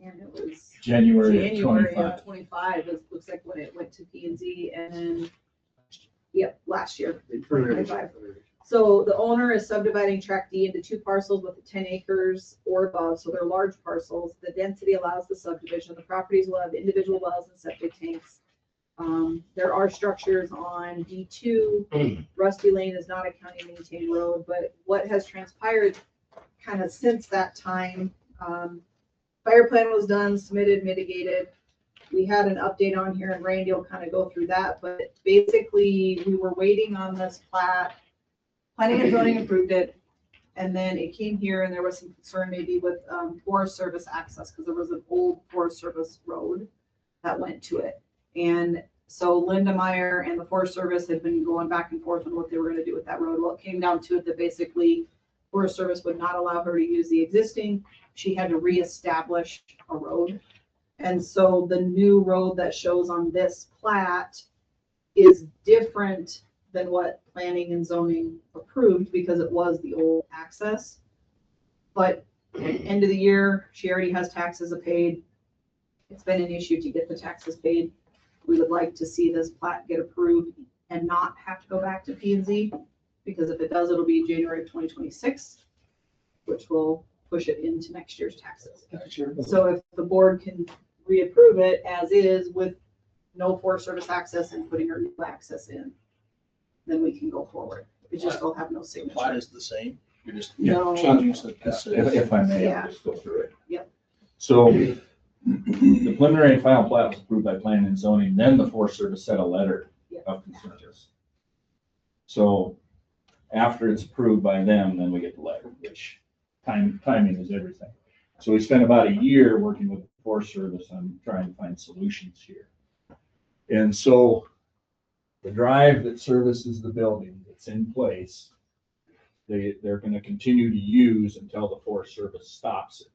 and it was January of January 25. of 25, it looks like when it went to P and Z, and then, yep, last year. 2025. So the owner is subdividing tract D into two parcels with 10 acres or above, so they're large parcels. The density allows the subdivision. The properties will have individual wells and septic tanks. There are structures on D2. Rusty Lane is not a county maintained road, but what has transpired kind of since that time, fire plan was done, submitted, mitigated. We had an update on here and Randy will kind of go through that, but basically we were waiting on this plat. Planning and zoning approved it, and then it came here and there was some concern maybe with Forest Service access, because there was an old Forest Service road that went to it. And so Linda Meyer and the Forest Service had been going back and forth on what they were gonna do with that road. Well, it came down to it that basically Forest Service would not allow her to use the existing. She had to reestablish a road. And so the new road that shows on this plat is different than what planning and zoning approved, because it was the old access. But end of the year, she already has taxes paid. It's been an issue to get the taxes paid. We would like to see this plat get approved and not have to go back to P and Z, because if it does, it'll be January of 2026, which will push it into next year's taxes. So if the board can reapprove it as is with no Forest Service access and putting her new access in, then we can go forward. We just will have no signature. Plat is the same. You're just. No. If I may, Yeah. I'll just go through it. Yep. So the preliminary and final plat was approved by planning and zoning, then the Forest Service sent a letter Yep. of concerns. So after it's approved by them, then we get the letter, which timing is everything. So we spent about a year working with the Forest Service on trying to find solutions here. And so the drive that services the building that's in place, they're going to continue to use until the Forest Service stops it.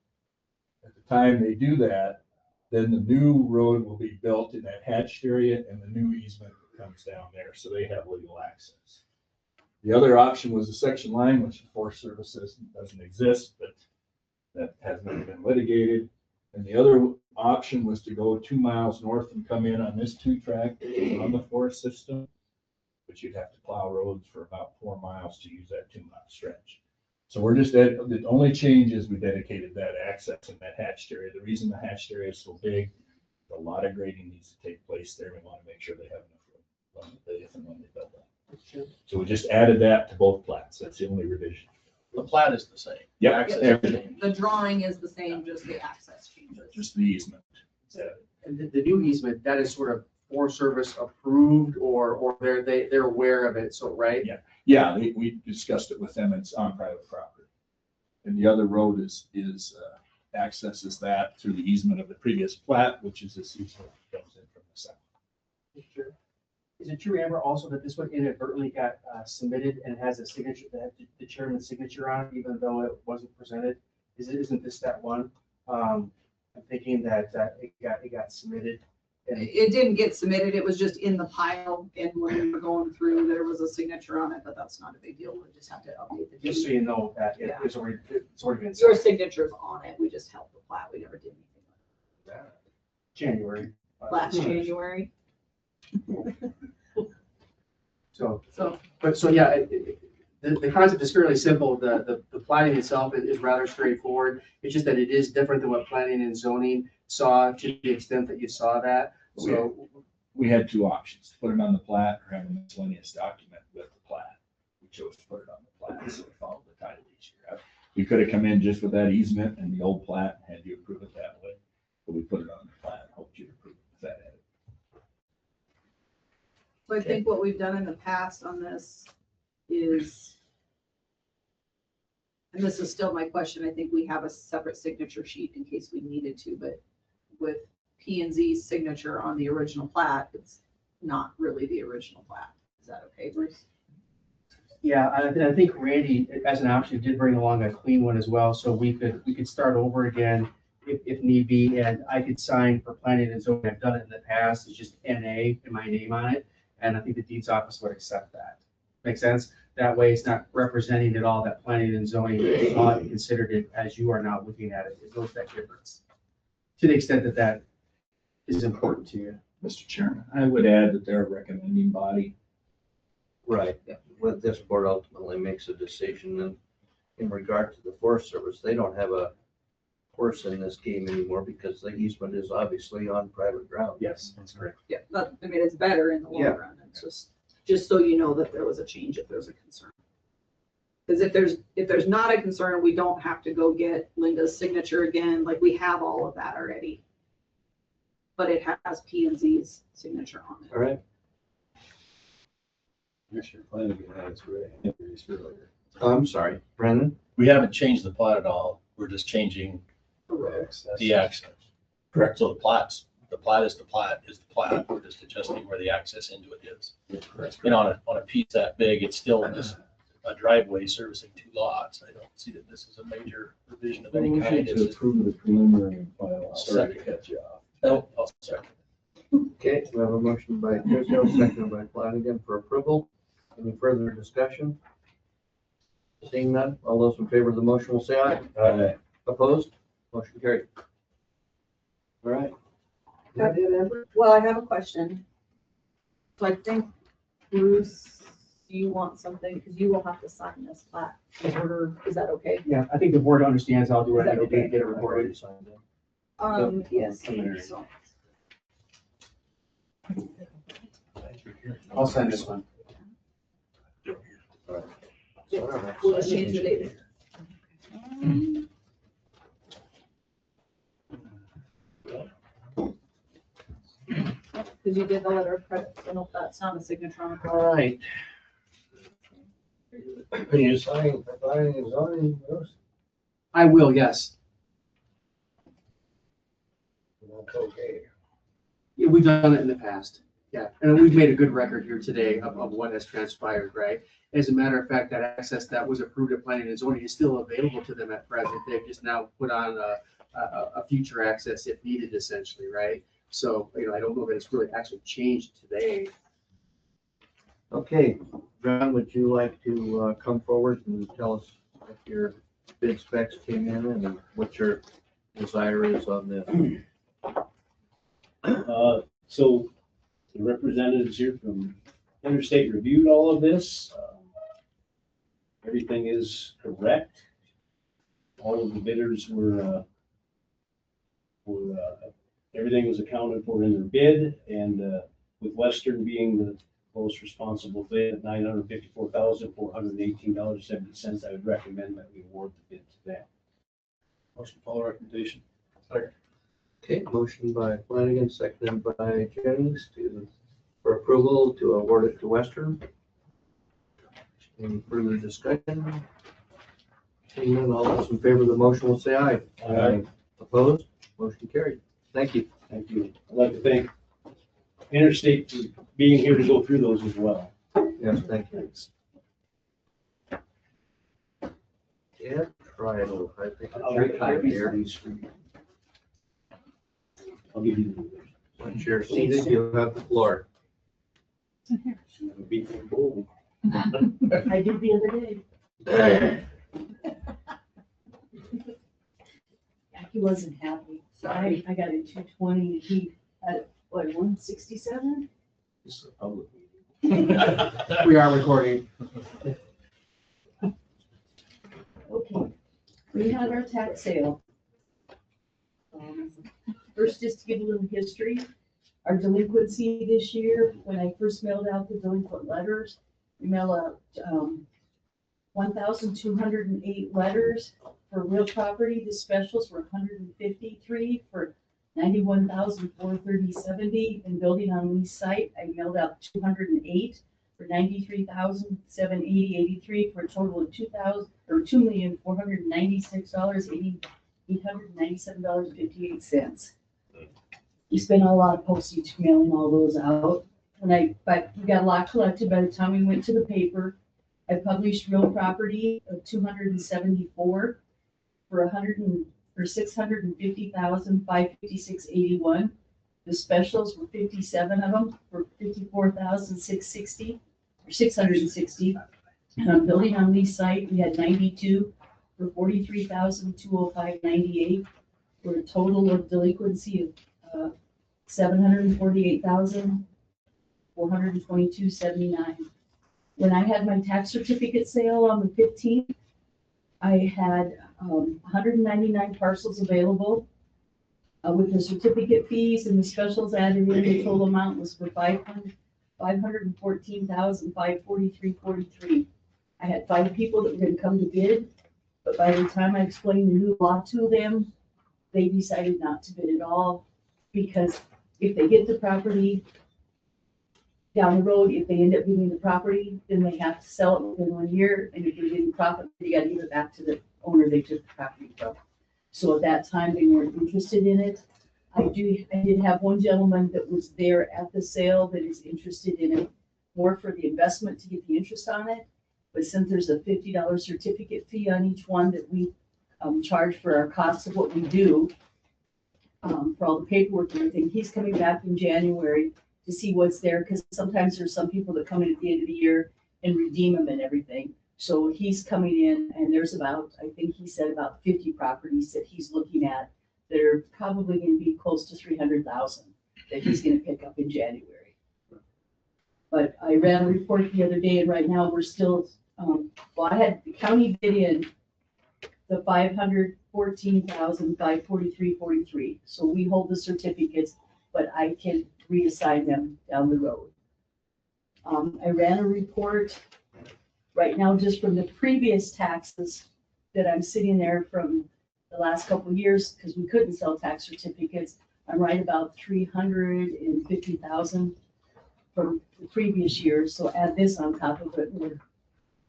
At the time they do that, then the new road will be built in that hatched area and the new easement comes down there, so they have legal access. The other option was a section line, which the Forest Service says doesn't exist, but that has never been litigated. And the other option was to go 2 miles north and come in on this 2-track on the forest system, but you'd have to plow roads for about 4 miles to use that 2-mile stretch. So we're just, the only change is we dedicated that access in that hatched area. The reason the hatched area is so big, a lot of grading needs to take place there. We want to make sure they have enough room if and when they build that. So we just added that to both plats. That's the only revision. The plat is the same. Yeah, Access. everything, The drawing is the same, just the access changes. just the easement. And the new easement, that is sort of Forest Service approved or they're aware of it, so, right? Yeah, we discussed it with them. It's on private property. And the other road accesses that through the easement of the previous plat, which is this easement that comes in from the south. Is it true, Amber, also that this one inadvertently got submitted and has a signature, that the chairman's signature on it, even though it wasn't presented? Isn't this that one? I'm thinking that it got submitted. And It didn't get submitted, it was just in the pile, and when we were going through, there was a signature on it, but that's not a big deal, we just have to update the just so date. you know that Yeah. it's already been Your signed. signature's on it, we just held the plat, we never did anything January. last January, So, so. yeah, the concept is fairly simple. The planning itself is rather straightforward. It's just that it is different than what planning and zoning saw, to the extent that you saw that. So, We had two options, to put it on the plat or have a miscellaneous document with the plat. We chose to put it on the plat, so we followed the title easier. We could have come in just with that easement and the old plat and had you approve it that way, but we put it on the plat, hoped you'd approve it with that edit. So I think what we've done in the past on this is, and this is still my question, I think we have a separate signature sheet in case we needed to, but with P and Z's signature on the original plat, it's not really the original plat. Is that okay, Bruce? yeah, I think Randy, as an option, did bring along a clean one as well, so we could start over again if need be, and I could sign for planning and zoning. I've done it in the past. It's just NA and my name on it, and I think the deeds office would accept that. Make sense? That way, it's not representing at all that planning and zoning saw it and considered it as you are now looking at it. It knows that difference. To the extent that that is important to you. Mr. Chairman, I would add that they're a recommending body. Right, when this board ultimately makes a decision, and in regard to the Forest Service, they don't have a horse in this game anymore because the easement is obviously on private ground. Yes, that's correct. Yeah, but, I mean, it's better in the long Yeah. run. It's just so you know that there was a change if there's a concern. Because if there's not a concern, we don't have to go get Linda's signature again, like we have all of that already. But it has P and Z's signature on it. All right, Commissioner Flanagan has raised earlier. I'm sorry, Brendan? We haven't changed the plat at all. We're just changing the access. Correct. So the plat is the plat. We're just adjusting where the access into it is. And on a piece that big, it's still just a driveway servicing two lots. I don't see that this is a major revision of any kind. To It's just- approve the preliminary and final. Sorry to cut you off. No, I'll second. Okay, we have a motion by Tisdale, seconded by Flanagan for approval. Any further discussion? Seeing none, all those in favor of the motion will say aye. Aye. Opposed? Motion carried. All right. Well, I have a question. So I think, Bruce, you want something, because you will have to sign this plat in order, is that okay? Yeah, I think the board understands. I'll do what I Is need that to get it recorded. Yes. So I'll sign this one. We'll just change the date. Because you did the letter of credit, so no, that's not a signature on the All plat. right. Are you signing for planning and zoning, Bruce? I will, yes. That's okay. Yeah, we've done it in the past. Yeah, and we've made a good record here today of what has transpired, right? As a matter of fact, that access that was approved at planning and zoning is still available to them at present. They've just now put on a future access if needed, essentially, right? So, I don't know that it's really actually changed today. Okay, John, would you like to come forward and tell us if your bid specs came in and what your desire is on this? So the representatives here from Interstate reviewed all of this. Everything is correct. All of the bidders were everything was accounted for in their bid, and with Western being the most responsible bid at $954,418.70, I would recommend that we award the bid to them. Motion follow recommendation. Okay, motion by Flanagan, seconded by Jennings for approval to award it to Western. Any further discussion? Seeing none, all those in favor of the motion will say aye. Aye. Opposed? Motion carried. Thank you. Thank you. I'd like to thank Interstate for being here to go through those as well. Yes, thank you. Yeah, triangle, I think. I'll make copies. I'll give you. Once you're seated, you have the floor. Be bold. I did the other day. He wasn't happy, so I got a 220, he had, what, 167? This is a public meeting. We are recording. Okay, we had our tax sale. First, just to give a little history, our delinquency this year, when I first mailed out the delinquent letters, we mailed out 1,208 letters for real property. The specials were 153 for 91,430.70. And building on lease site, I mailed out 208 for 93,780.83 for a total of $2,496,897.58. We spent a lot of postage mailing all those out. But we got a lot collected by the time we went to the paper. I published real property of 274 for 650,556.81. The specials were 57 of them for 54,660 or 660. And on building on lease site, we had 92 for 43,205.98 for a total of delinquency of 748,422.79. When I had my tax certificate sale on the 15th, I had 199 parcels available with the certificate fees and the specials added in. The total amount was for $514,543.43. I had 5 people that were going to come to bid, but by the time I explained the new law to them, they decided not to bid at all, because if they get the property down the road, if they end up getting the property, then they have to sell it within 1 year, and if they're getting profit, they got to give it back to the owner they took the property from. So at that time, they weren't interested in it. I did have one gentleman that was there at the sale that is interested in it, more for the investment to get the interest on it. But since there's a $50 certificate fee on each one that we charge for our costs of what we do, for all the paperwork and everything, he's coming back in January to see what's there, because sometimes there's some people that come in at the end of the year and redeem them and everything. So he's coming in, and there's about, I think he said about 50 properties that he's looking at that are probably going to be close to 300,000 that he's going to pick up in January. But I ran a report the other day, and right now we're still, well, I had the county bid in the 514,543.43. So we hold the certificates, but I can reassign them down the road. I ran a report right now just from the previous taxes that I'm sitting there from the last couple of years, because we couldn't sell tax certificates. I'm right about 350,000 from the previous year. So add this on top of it, we're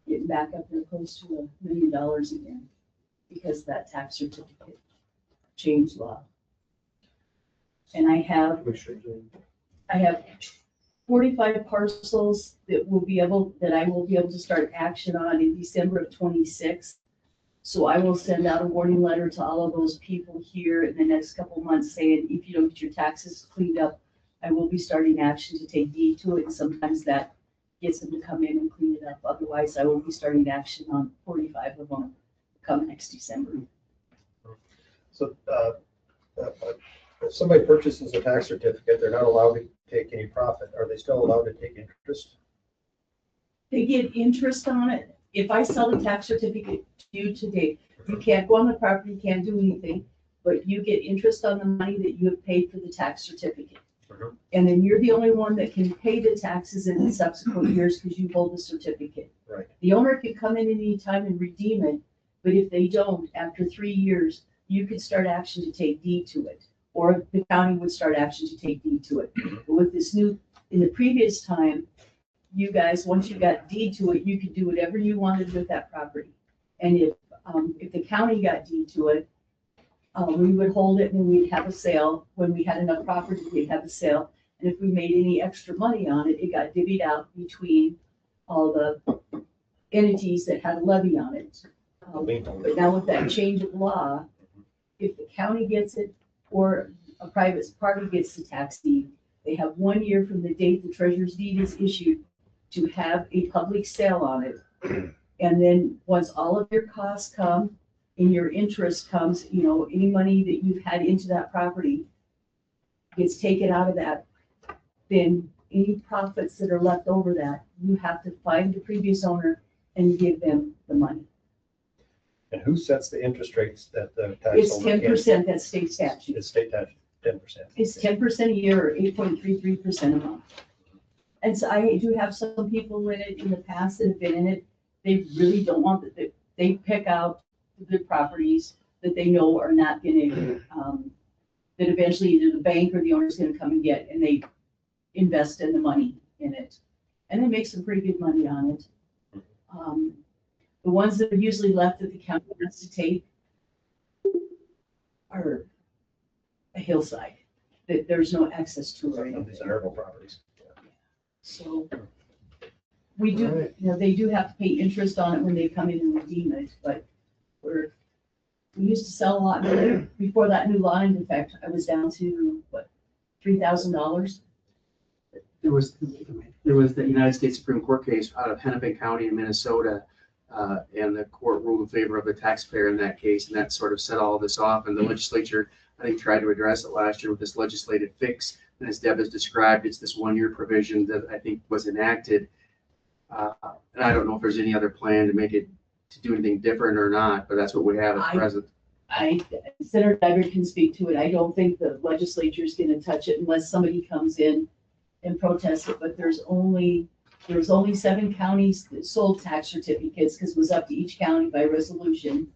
getting back up there close to $1 million again, because of that tax certificate change law. And I have 45 parcels that I will be able to start action on in December of 26. So I will send out a warning letter to all of those people here in the next couple of months saying, if you don't get your taxes cleaned up, I will be starting action to take deed to it. And sometimes that gets them to come in and clean it up. Otherwise, I will be starting action on 45 of them come next December. So, if somebody purchases a tax certificate, they're not allowed to take any profit. Are they still allowed to take interest? They get interest on it. If I sell the tax certificate to you today, you can't go on the property, can't do anything, but you get interest on the money that you have paid for the tax certificate. And then you're the only one that can pay the taxes in the subsequent years because you hold the certificate. Right. The owner can come in any time and redeem it, but if they don't, after 3 years, you could start action to take deed to it, or the county would start action to take deed to it. But with this new, in the previous time, you guys, once you got deed to it, you could do whatever you wanted with that property. And if the county got deed to it, we would hold it and we'd have a sale. When we had enough property, we'd have a sale. And if we made any extra money on it, it got divvied out between all the entities that had a levy on it. But now with that change of law, if the county gets it or a private party gets the tax deed, they have 1 year from the date the treasurer's deed is issued to have a public sale on it. And then once all of your costs come and your interest comes, you know, any money that you've had into that property gets taken out of that, then any profits that are left over that, you have to find the previous owner and give them the money. And who sets the interest rates that the tax? It's 10%, that's state statute. It's state tax, 10%. It's 10% a year or 8.33% a month. And so I do have some people in it in the past that have been in it. They really don't want that. They pick out the good properties that they know are not gonna, that eventually either the bank or the owner's gonna come and get, and they invest in the money in it. And they make some pretty good money on it. The ones that are usually left that the county has to take are a hillside, that there's no access to or anything. These are herbal properties. So we do, you know, they do have to pay interest on it when they come in and redeem it, but we used to sell a lot before that new law. In fact, I was down to what, $3,000. There was the United States Supreme Court case out of Hennepin County in Minnesota, and the court ruled in favor of the taxpayer in that case, and that sort of set all this off. And the legislature, I think, tried to address it last year with this legislative fix. And as Deb has described, it's this 1 year provision that I think was enacted. And I don't know if there's any other plan to make it, to do anything different or not, but that's what we have at present. Senator Duggar can speak to it. I don't think the legislature is going to touch it unless somebody comes in and protests it. But there's only 7 counties that sold tax certificates because it was up to each county by resolution.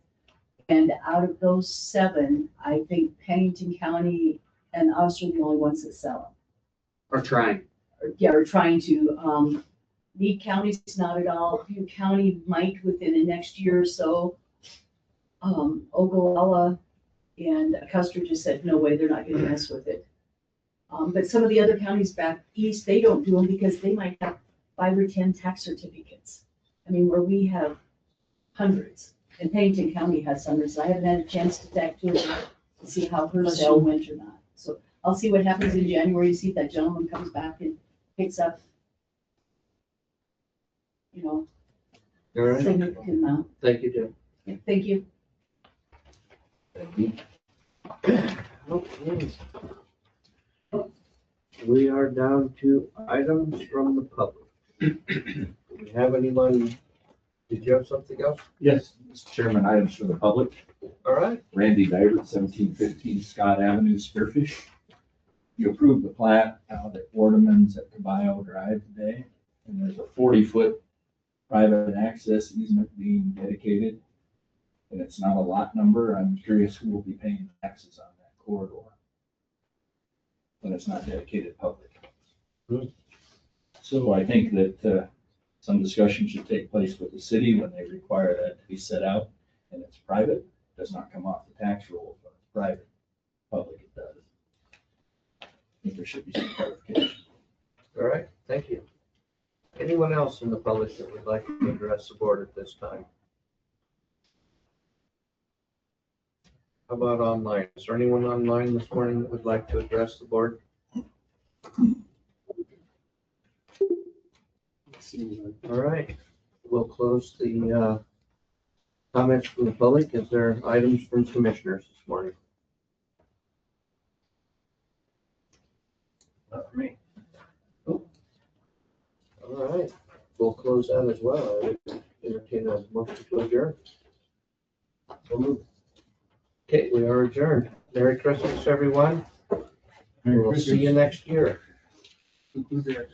And out of those 7, I think Pennington County and us are the only ones that sell them. Or trying. Yeah, or trying to. Meade County's not at all. Butte County might within the next year or so. Ogallala and Custer just said, no way, they're not gonna mess with it. But some of the other counties back east, they don't do them because they might have 5 or 10 tax certificates. I mean, where we have hundreds, and Pennington County has hundreds. I haven't had a chance to talk to her to see how her sale went or not. So I'll see what happens in January, see if that gentleman comes back and picks up, you know, All right. significant amount. Thank you, Jim. Yeah, thank you. Okay. We are down to items from the public. Do we have anyone? Did you have something else? Yes, Mr. Chairman, items for the public. All right. Randy Divert, 1715 Scott Avenue, Spearfish. You approved the plat out at Waterman's at Caballo Drive today, and there's a 40-foot private access easement being dedicated. And it's not a lot number. I'm curious who will be paying taxes on that corridor when it's not dedicated public. So I think that some discussion should take place with the city when they require that to be set out, and it's private. It does not come off the tax roll, but it's private. Public, it does. I think there should be some clarification. All right, thank you. Anyone else in the public that would like to address the board at this time? How about online? Is there anyone online this morning that would like to address the board? All right, we'll close the comments from the public. Is there items from commissioners this morning? Not for me. All right, we'll close that as well. I would entertain a motion to adjourn. Okay, we are adjourned. Merry Christmas, everyone. We'll see you next year. Who's there?